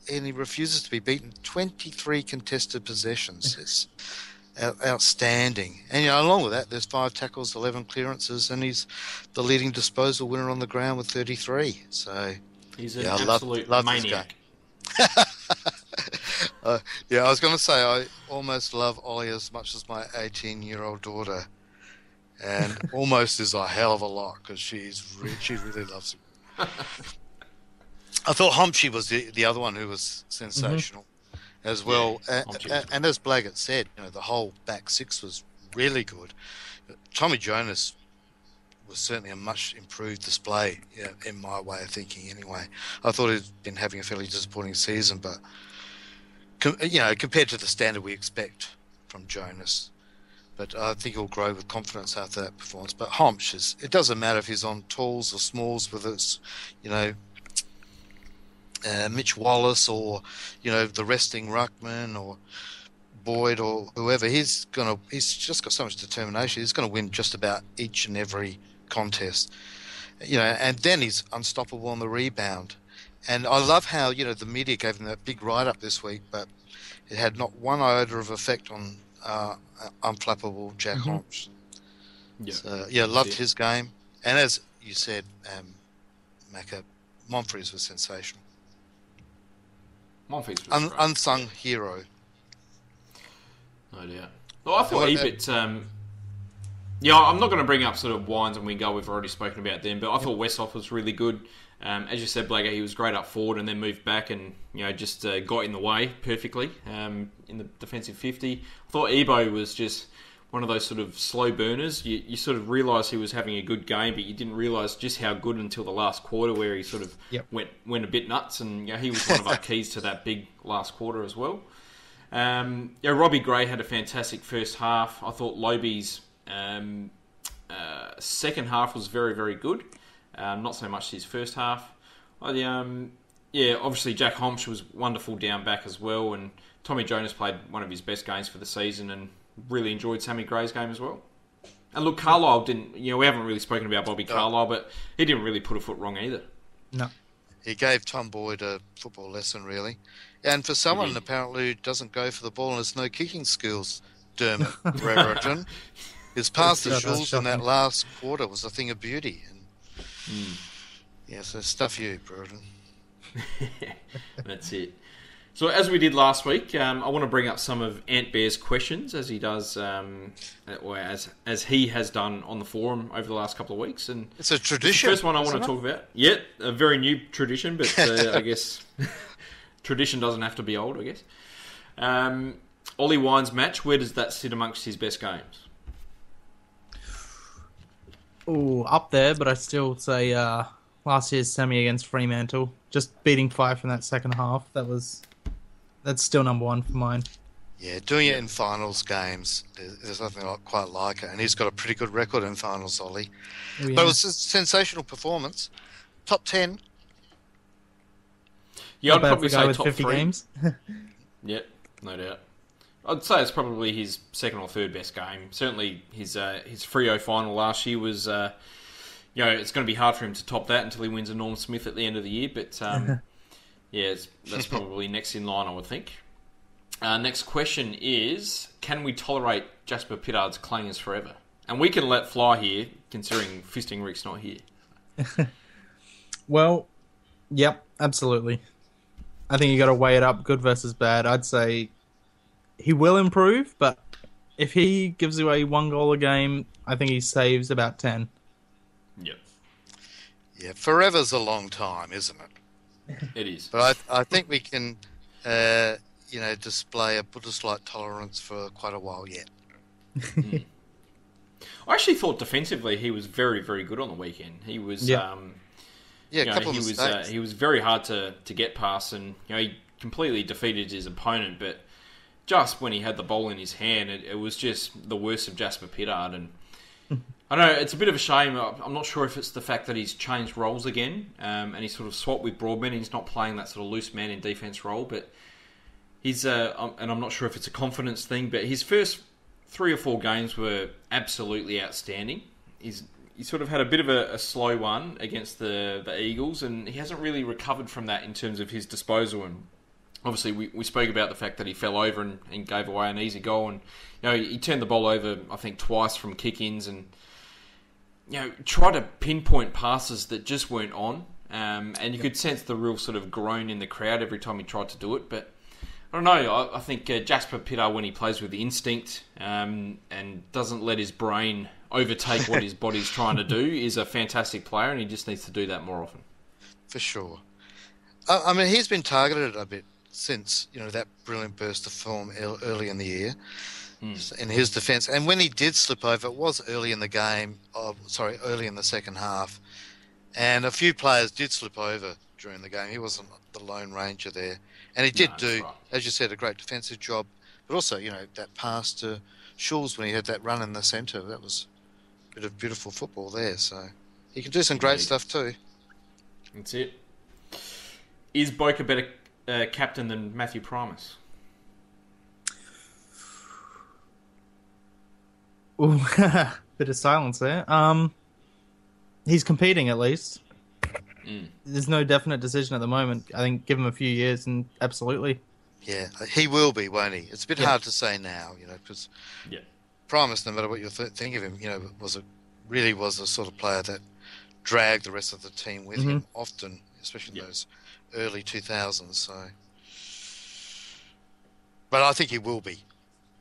and he refuses to be beaten. 23 contested possessions. It's outstanding. And along with that, there's 5 tackles, 11 clearances, and he's the leading disposal winner on the ground with 33. So he's an absolute maniac. I was going to say I almost love Ollie as much as my 18-year-old daughter. And almost is a hell of a lot because she really loves him. I thought Humphrey was the other one who was sensational as well. And as Blaggut said, the whole back 6 was really good. Tommy Jonas was certainly a much improved display, in my way of thinking anyway. I thought he'd been having a fairly disappointing season, but compared to the standard we expect from Jonas. But I think he'll grow with confidence after that performance. But Homsch, it doesn't matter if he's on talls or smalls, whether it's, Mitch Wallace or, the resting Ruckman or Boyd or whoever. He's just got so much determination. He's going to win just about each and every contest. And then he's unstoppable on the rebound. And I love how, the media gave him that big write-up this week, but it had not one iota of effect on unflappable Jack Homsch. Loved his game. And as you said, Macca, Monfries was sensational. Monfries was unsung hero. No doubt. Well, I thought Ebert... I'm not going to bring up sort of Wines and Wingo. We've already spoken about them, but I thought Westhoff was really good. As you said, Blaggut, he was great up forward and then moved back and just got in the way perfectly in the defensive 50. I thought Ebo was just one of those sort of slow burners. You sort of realised he was having a good game, but you didn't realise just how good until the last quarter where he sort of went a bit nuts, and he was one of our keys to that big last quarter as well. Robbie Gray had a fantastic first half. I thought Lobie's second half was very, very good. Not so much his first half. Obviously Jack Homsch was wonderful down back as well, and Tommy Jonas played one of his best games for the season, and really enjoyed Sammy Gray's game as well. And look, Carlisle didn't, we haven't really spoken about Bobby Carlisle, but he didn't really put a foot wrong either. No. He gave Tom Boyd a football lesson, really. And for someone apparently who doesn't go for the ball and has no kicking skills, Dermot Brereton, his pass to Jules in that last quarter was a thing of beauty. And so stuff you, Brereton. That's it. So as we did last week, I want to bring up some of Ant Bear's questions, as he does, or as he has done on the forum over the last couple of weeks. And It's a tradition. the first one I want to talk about. Yeah, a very new tradition, but I guess tradition doesn't have to be old, I guess. Ollie Wine's match, where does that sit amongst his best games? Ooh, up there, but I still say last year's semi against Fremantle, just beating Fife in that second half. That's still number one for mine. Yeah, doing it in finals games, there's nothing quite like it. And he's got a pretty good record in finals, Ollie. Oh, yeah. But it was a sensational performance. Top 10. Yeah, Not I'd bad probably for a guy say with top 50 3. games. Yep, no doubt. I'd say it's probably his second or third best game. Certainly his Freo final last year was, it's going to be hard for him to top that until he wins a Norm Smith at the end of the year. But that's probably next in line, I would think. Next question is, can we tolerate Jasper Pittard's clangers forever? And we can let fly here, considering Fisting Rick's not here. Well, yep, absolutely. I think you got to weigh it up, good versus bad. I'd say he will improve, but if he gives away 1 goal a game, I think he saves about 10. Yep, Yeah, forever's a long time, isn't it? it is. But I think we can, display a Buddhist-like tolerance for quite a while yet. I actually thought defensively he was very, very good on the weekend. He was, Yeah, a couple of mistakes. he was very hard to get past, and he completely defeated his opponent. But just when he had the ball in his hand, it was just the worst of Jasper Pittard. And I don't know, it's a bit of a shame. I'm not sure if it's the fact that he's changed roles again, and he's sort of swapped with Broadman. He's not playing that sort of loose man in defence role, but he's and I'm not sure if it's a confidence thing, but his first 3 or 4 games were absolutely outstanding. He sort of had a bit of a slow one against the Eagles, and he hasn't really recovered from that in terms of his disposal. And obviously, we spoke about the fact that he fell over and gave away an easy goal, and he turned the ball over, I think, twice from kick-ins, and tried to pinpoint passes that just weren't on. And you could sense the real sort of groan in the crowd every time he tried to do it. But I don't know. I think Jasper Pittard, when he plays with instinct and doesn't let his brain overtake what his body's trying to do, is a fantastic player, and he just needs to do that more often. For sure. I mean, he's been targeted a bit since that brilliant burst of form early in the year in his defence. And when he did slip over, it was early in the game. Early in the second half, and a few players did slip over during the game. He wasn't the lone ranger there, and he did do, right, as you said, a great defensive job. But also, that pass to Schulz when he had that run in the centre, that was a bit of beautiful football there. So he can do some great stuff too. That's it. Is Boak a better captain than Matthew Primus? Ooh, bit of silence there. He's competing at least. There's no definite decision at the moment. I think give him a few years and absolutely. Yeah, he will be, won't he? It's a bit hard to say now, because Primus, no matter what you think of him, was a sort of player that dragged the rest of the team with him often, especially in those early 2000s. So, but I think he will be.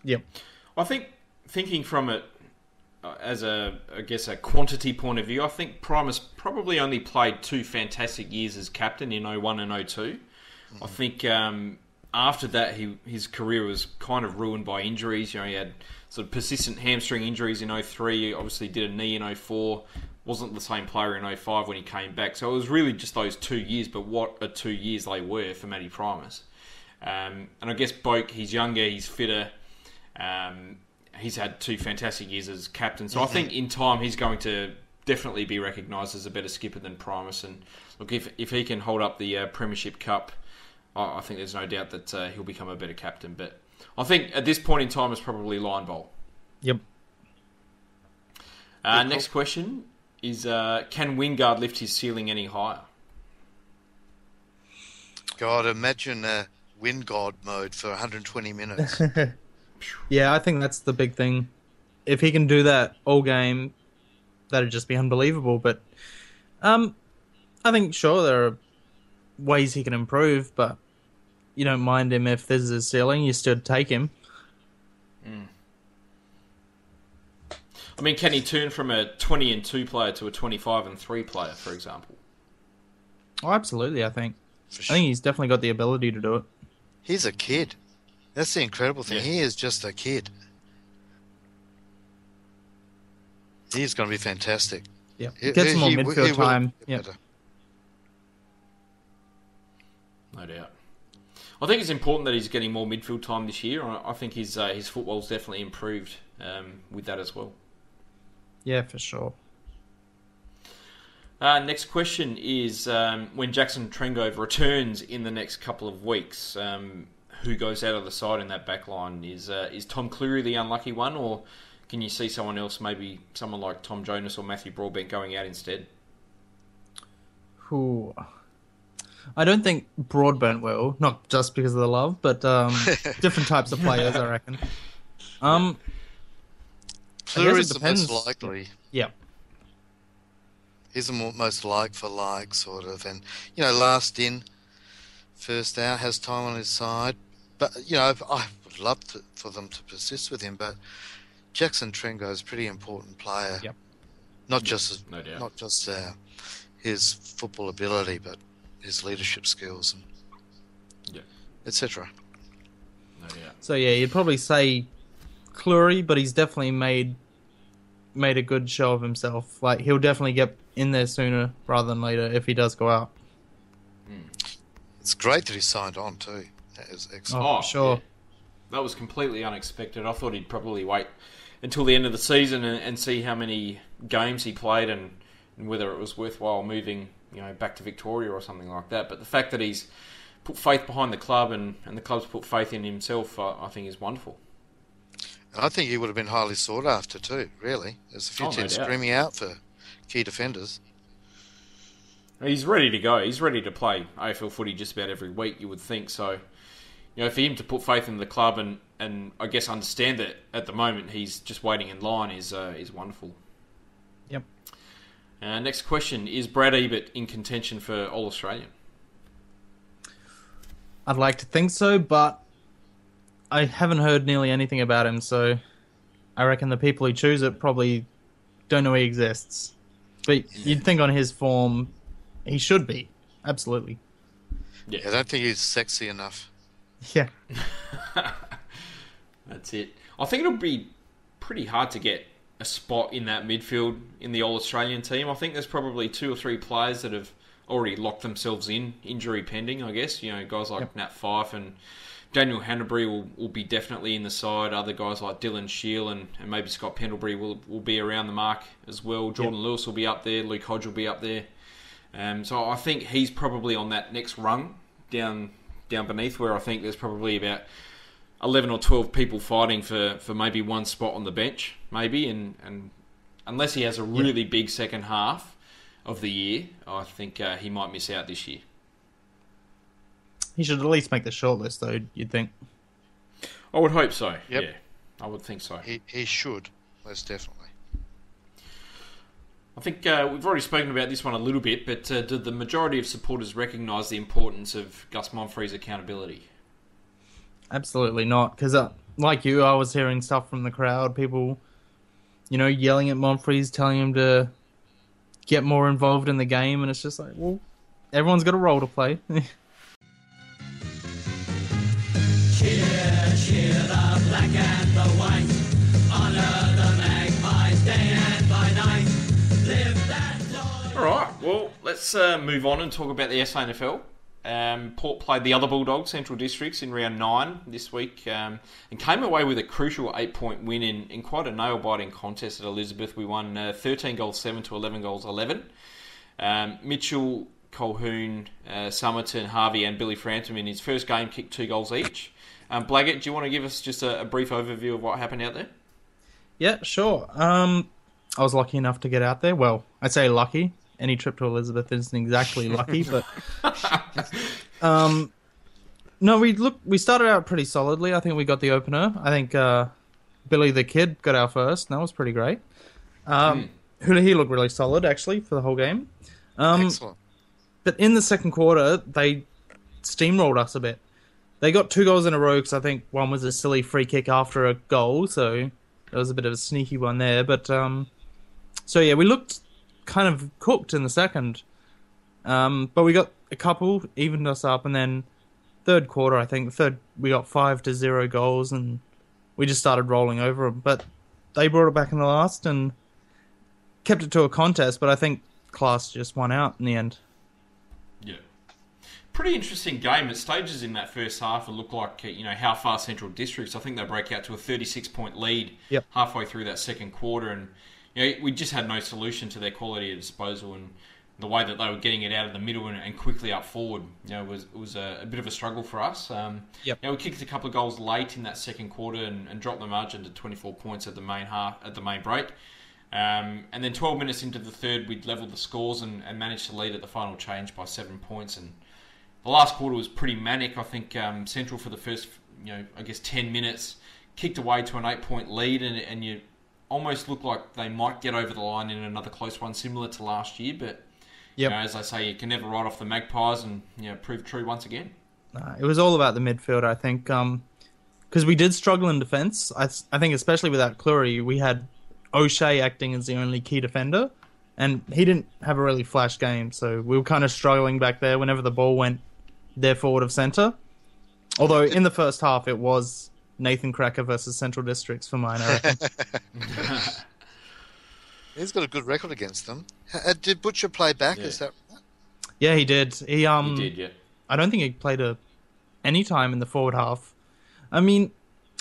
Yep. I think thinking from it as a quantity point of view, I think Primus probably only played 2 fantastic years as captain in 01 and 02. I think after that, his career was kind of ruined by injuries. He had sort of persistent hamstring injuries in 03. Obviously, did a knee in 04. Wasn't the same player in 05 when he came back. So it was really just those 2 years. But what a 2 years they were for Matty Primus. And I guess Boak, he's younger, he's fitter. He's had 2 fantastic years as captain. So I think in time he's going to definitely be recognised as a better skipper than Primus. And look, if he can hold up the Premiership Cup, I think there's no doubt that he'll become a better captain. But I think at this point in time it's probably line bolt. Yep. Next question is, can Wingard lift his ceiling any higher? God, imagine Wingard mode for 120 minutes. Yeah, I think that's the big thing. If he can do that all game, that'd just be unbelievable. But I think, sure, there are ways he can improve, but you don't mind him if this is his ceiling. You still take him. I mean, can he turn from a 20-2 player to a 25-3 player, for example? Oh, absolutely, I think. For I sure. think he's definitely got the ability to do it. He's a kid. That's the incredible thing. Yeah. He is just a kid. He's going to be fantastic. Yeah, get some more midfield will time. get Yeah, better. No doubt. I think it's important that he's getting more midfield time this year. I think his football's definitely improved with that as well. yeah, for sure. Next question is, when Jackson Trengove returns in the next couple of weeks, who goes out of the side in that back line? Is Tom Cleary the unlucky one, or can you see someone else, maybe someone like Tom Jonas or Matthew Broadbent going out instead? Ooh. I don't think Broadbent will, not just because of the love, but different types of players, I reckon. Cleary's the depends. most likely. Yeah. He's the most like for like, sort of. And, last in, first out, has time on his side. But, I would love for them to persist with him, but Jackson Trengo is a pretty important player. Yep. Not just No doubt. not just his football ability, but his leadership skills and Yeah. etc. No doubt. So yeah, you'd probably say Cleary, but he's definitely made a good show of himself. Like, he'll definitely get in there sooner rather than later if he does go out. It's great that he signed on too. That is excellent. Oh, for sure. Yeah. That was completely unexpected. I thought he'd probably wait until the end of the season and see how many games he played and whether it was worthwhile moving, back to Victoria or something like that. But the fact that he's put faith behind the club and the club's put faith in himself, I think is wonderful. And I think he would have been highly sought after too, really. There's a few Oh, no teams doubt. screaming out for key defenders. He's ready to go. He's ready to play AFL footy just about every week, you would think. So, for him to put faith in the club and I guess understand that at the moment he's just waiting in line is wonderful. Yep. Next question, is Brad Ebert in contention for All-Australian? I'd like to think so, but I haven't heard nearly anything about him, so I reckon the people who choose it probably don't know he exists. But you'd think on his form, he should be. Absolutely. Yeah. I don't think he's sexy enough. Yeah. That's it. I think it'll be pretty hard to get a spot in that midfield in the All-Australian team. I think there's probably 2 or 3 players that have already locked themselves in, injury pending, I guess. Guys like Nat Fyfe and Daniel Hanbury will be definitely in the side. Other guys like Dylan Shiel and maybe Scott Pendlebury will be around the mark as well. Jordan Lewis will be up there. Luke Hodge will be up there. So I think he's probably on that next rung down beneath, where I think there's probably about 11 or 12 people fighting for maybe one spot on the bench, maybe. And unless he has a really big second half of the year, I think he might miss out this year. He should at least make the shortlist, though, you'd think. I would hope so. Yep. Yeah, I would think so. He should, most definitely. I think we've already spoken about this one a little bit, but do the majority of supporters recognise the importance of Gus Monfrey's accountability? Absolutely not, because like you, I was hearing stuff from the crowd, people, yelling at Monfreys, telling him to get more involved in the game, and it's just like, well, everyone's got a role to play. Cheer the black and the white, honour the magpies day and by night, live that joy. Alright, well, let's move on and talk about the SANFL. Port played the other Bulldogs, Central Districts, in round 9 this week and came away with a crucial 8-point win in quite a nail-biting contest at Elizabeth. We won 13 goals 7 to 11 goals 11. Mitchell, Colhoun, Summerton, Harvey and Billy Frampton in his first game kicked 2 goals each. Blaggut, do you want to give us just a brief overview of what happened out there? Yeah, sure. I was lucky enough to get out there. Well, I say lucky. Any trip to Elizabeth isn't exactly lucky, but no, we started out pretty solidly. I think we got the opener. I think Billy the Kid got our first, and that was pretty great. He looked really solid actually for the whole game. Excellent. But in the second quarter, they steamrolled us a bit. they got 2 goals in a row because I think one was a silly free kick after a goal, so that was a bit of a sneaky one there. But so yeah, we looked kind of cooked in the second, but we got a couple, evened us up, and then third quarter, I think we got 5-0 goals, and we just started rolling over them. But they brought it back in the last and kept it to a contest. But I think class just won out in the end. Yeah. Pretty interesting game. At stages in that first half, it looked like, how far Central Districts. I think they broke out to a 36-point lead halfway through that second quarter, and we just had no solution to their quality of disposal, and the way that they were getting it out of the middle and quickly up forward, was a bit of a struggle for us. We kicked a couple of goals late in that second quarter and dropped the margin to 24 points at the main break. And then 12 minutes into the third, we'd levelled the scores and managed to lead at the final change by 7 points. And the last quarter was pretty manic. I think Central for the first, 10 minutes kicked away to an 8-point lead, and you almost looked like they might get over the line in another close one, similar to last year. But as I say, you can never write off the Magpies, and prove true once again. It was all about the midfield, I think, because we did struggle in defence. I think especially without Cleary, we had O'Shea acting as the only key defender, and he didn't have a really flash game, so we were kind of struggling back there whenever the ball went their forward of centre. Although in the first half, it was Nathan Cracker versus Central Districts for mine, I reckon. He's got a good record against them. Did Butcher play back? Yeah. Is that right? Yeah, he did. He did, yeah. I don't think he played any time in the forward half. I mean,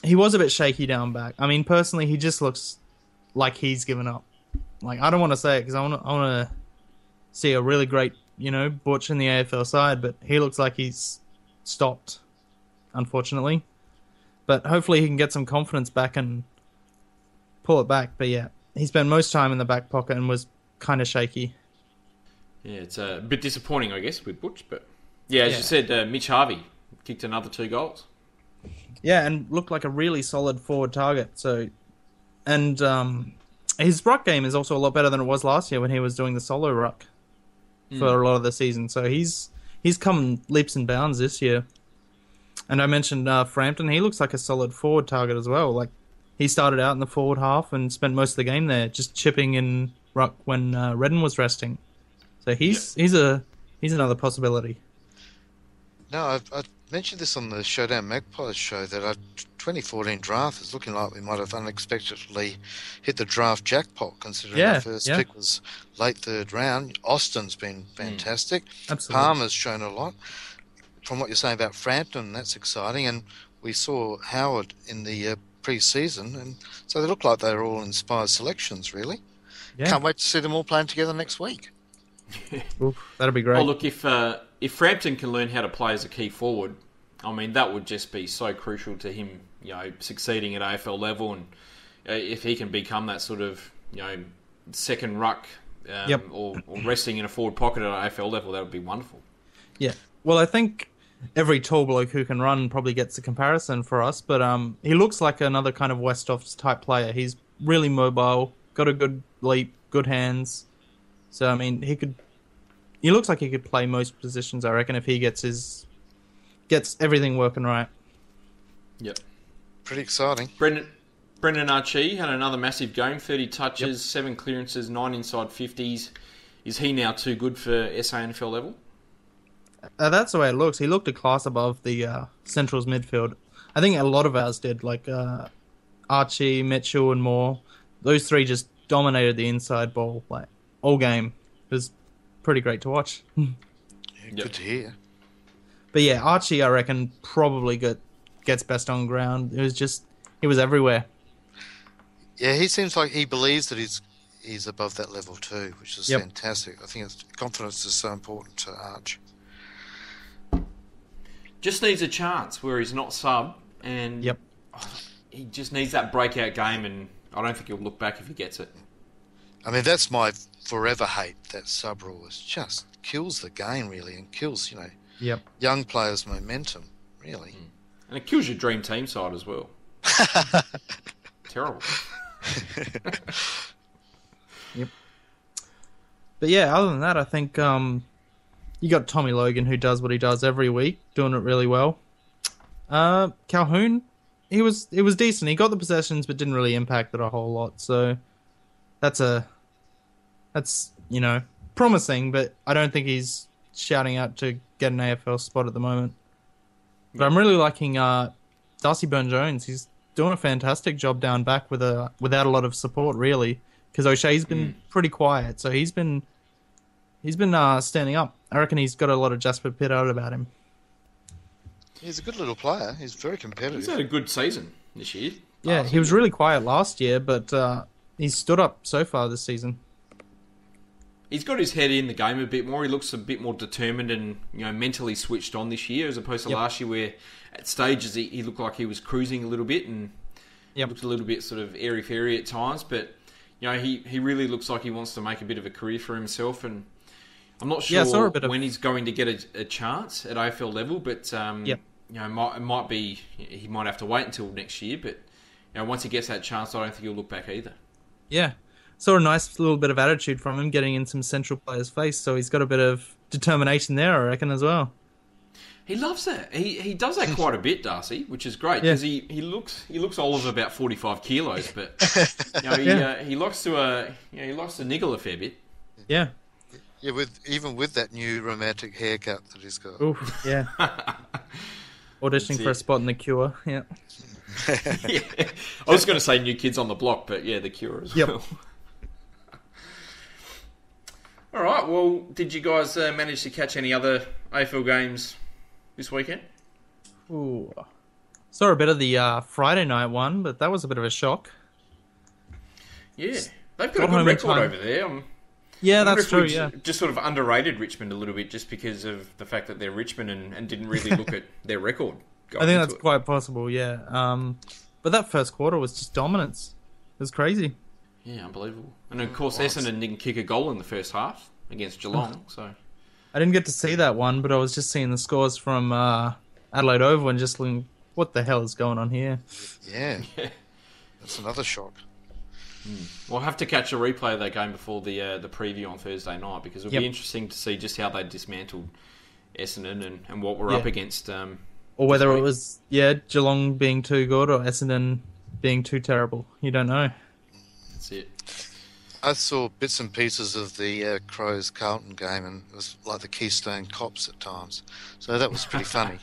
he was a bit shaky down back. I mean, personally, he just looks like he's given up. Like, I don't want to say it because I want to see a really great, Butch in the AFL side, but he looks like he's stopped, unfortunately. But hopefully he can get some confidence back and pull it back. But yeah, he spent most time in the back pocket and was kind of shaky. Yeah, it's a bit disappointing, I guess, with Butch. But yeah, as you said, Mitch Harvey kicked another 2 goals. Yeah, and looked like a really solid forward target. So, and his ruck game is also a lot better than it was last year when he was doing the solo ruck for a lot of the season. So he's come leaps and bounds this year. And I mentioned Frampton. He looks like a solid forward target as well. Like, he started out in the forward half and spent most of the game there, just chipping in ruck when Redden was resting. So he's another possibility. No, I mentioned this on the Showdown Magpies show that our 2014 draft is looking like we might have unexpectedly hit the draft jackpot, considering our first pick was late third round. Austin's been fantastic. Absolutely. Palmer's shown a lot. From what you're saying about Frampton, that's exciting. And we saw Howard in the pre-season, and so they look like they're all inspired selections, really. Yeah. Can't wait to see them all playing together next week. Oof, that'll be great. Well, look, if Frampton can learn how to play as a key forward, I mean, that would just be so crucial to him, succeeding at AFL level, and if he can become that sort of, second ruck or resting in a forward pocket at AFL level, that would be wonderful. Yeah. Well, I think every tall bloke who can run probably gets a comparison for us, but he looks like another kind of Westhoff's type player. He's really mobile, got a good leap, good hands. So, I mean, he looks like he could play most positions, I reckon, if he gets everything working right. Yep. Pretty exciting. Brendan Archie had another massive game, 30 touches, 7 clearances, 9 inside 50s. Is he now too good for SANFL level? That's the way it looks. He looked a class above the Central's midfield. I think a lot of ours did, like Archie, Mitchell, and Moore. Those three just dominated the inside ball, like all game. It was pretty great to watch. Good to hear. But yeah, Archie, I reckon, probably gets best on ground. He was everywhere. Yeah, he seems like he believes that he's above that level too, which is fantastic. I think confidence is so important to Arch. Just needs a chance where he's not sub, and he just needs that breakout game, and I don't think he'll look back if he gets it. I mean, that's my forever hate, that sub rule. It just kills the game, really, and kills, young players' momentum, really. And it kills your dream team side as well. Terrible. But yeah, other than that, I think you got Tommy Logan, who does what he does every week, doing it really well. Calhoun, it was decent. He got the possessions, but didn't really impact it a whole lot. So that's promising, but I don't think he's shouting out to get an AFL spot at the moment. But I'm really liking Darcy Byrne-Jones. He's doing a fantastic job down back without a lot of support, really, because O'Shea's been pretty quiet. So he's been standing up. I reckon he's got a lot of Jasper Pitt out about him. He's a good little player. He's very competitive. He's had a good season this year. Yeah, he was really quiet last year, but he's stood up so far this season. He's got his head in the game a bit more. He looks a bit more determined and mentally switched on this year, as opposed to last year, where at stages he looked like he was cruising a little bit and looked a little bit sort of airy-fairy at times. But he really looks like he wants to make a bit of a career for himself, and I'm not sure when he's going to get a chance at AFL level. But it might be he might have to wait until next year. But once he gets that chance, I don't think he'll look back either. Yeah. Saw a nice little bit of attitude from him getting in some central players' face, so he's got a bit of determination there, I reckon, as well. He loves that. He does that quite a bit, Darcy, which is great, because he looks Oliver about 45 kilos, but he likes to niggle a fair bit. Yeah. Yeah, even with that new romantic haircut that he's got. Oof, yeah. Auditioning for a spot in The Cure, yeah. Yeah. I was going to say New Kids on the Block, but yeah, The Cure as well. All right, well, did you guys manage to catch any other AFL games this weekend? Ooh. Saw a bit of the Friday night one, but that was a bit of a shock. Yeah, they've got a good record over there. Yeah, that's true, Just sort of underrated Richmond a little bit just because of the fact that they're Richmond and didn't really look at their record. I think that's quite possible, yeah. But that first quarter was just dominance. It was crazy. Yeah, unbelievable. And of course, Essendon didn't kick a goal in the first half against Geelong, so... I didn't get to see that one, but I was just seeing the scores from Adelaide Oval and just thinking, what the hell is going on here? Yeah. That's another shock. We'll have to catch a replay of that game before the preview on Thursday night, because it'll be interesting to see just how they dismantled Essendon and what we're up against. Or whether it was, Geelong being too good or Essendon being too terrible. You don't know. That's it. I saw bits and pieces of the Crows-Carlton game, and it was like the Keystone Cops at times. So that was pretty funny.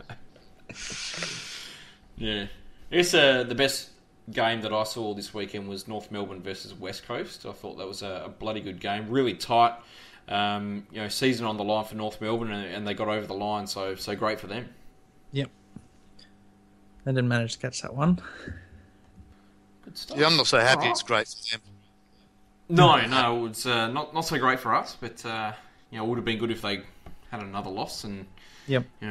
Yeah. I guess the best game that I saw this weekend was North Melbourne versus West Coast. I thought that was a bloody good game. Really tight. Season on the line for North Melbourne, and they got over the line, so great for them. Yep. I didn't manage to catch that one. Good stuff. Yeah, I'm not so happy it's great for them. No, it's not so great for us, but it would have been good if they had another loss and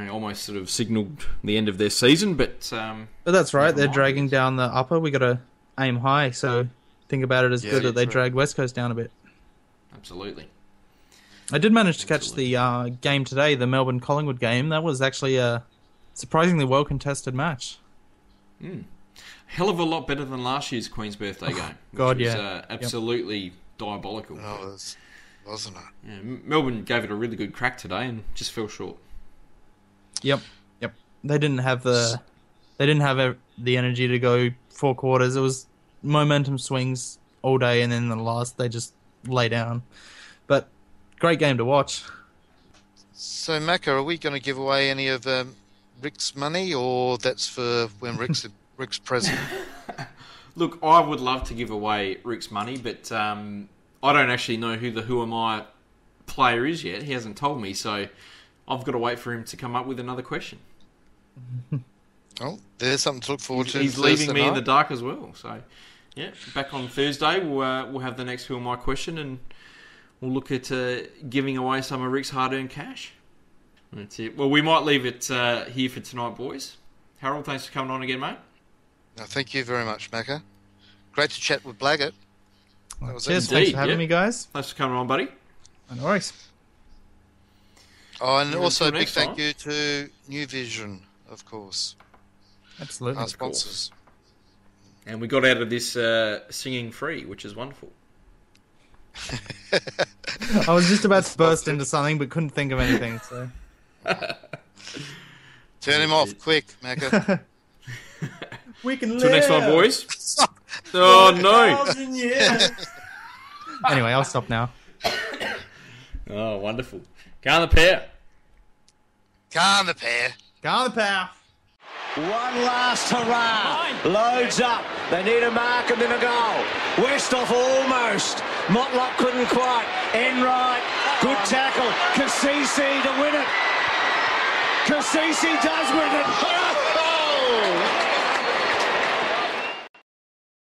almost sort of signalled the end of their season. But that's right, they're dragging down the upper. We got to aim high, so think about it as good that they dragged West Coast down a bit. Absolutely. I did manage to catch the game today, the Melbourne-Collingwood game. That was actually a surprisingly well-contested match. Hell of a lot better than last year's Queen's Birthday game. God, was, absolutely diabolical. Oh, wasn't it? Yeah, Melbourne gave it a really good crack today and just fell short. Yep. They didn't have the energy to go 4 quarters. It was momentum swings all day, and then in the last they just lay down. But great game to watch. So, Macca, are we going to give away any of Rick's money, or that's for when Rick's president? Look, I would love to give away Rick's money, but I don't actually know who the Who Am I player is yet. He hasn't told me, so I've got to wait for him to come up with another question. Oh, there's something to look forward to. He's leaving me in the dark as well. So, back on Thursday, we'll have the next Who Am I question, and we'll look at giving away some of Rick's hard-earned cash. That's it. Well, we might leave it here for tonight, boys. Harold, thanks for coming on again, mate. No, thank you very much, Macca. Great to chat with Blaggut. Cheers, thanks for having me, guys. Thanks for coming on, buddy. No worries. Oh, and also a big thank you to New Vision, of course. Absolutely. Our sponsors. And we got out of this singing free, which is wonderful. I was just about to burst into something, but couldn't think of anything. So Turn him off, quick, Macca. We can live. Till next time, boys. Oh, no. 1,000 years. Anyway, I'll stop now. Oh, wonderful. Go on the pair. Calm the pair. Go on the power. One last hurrah. Loads up. They need a mark and then a goal. Westhoff almost. Motlop couldn't quite. Enright. Good tackle. Cassisi to win it. Cassisi does win it. Oh!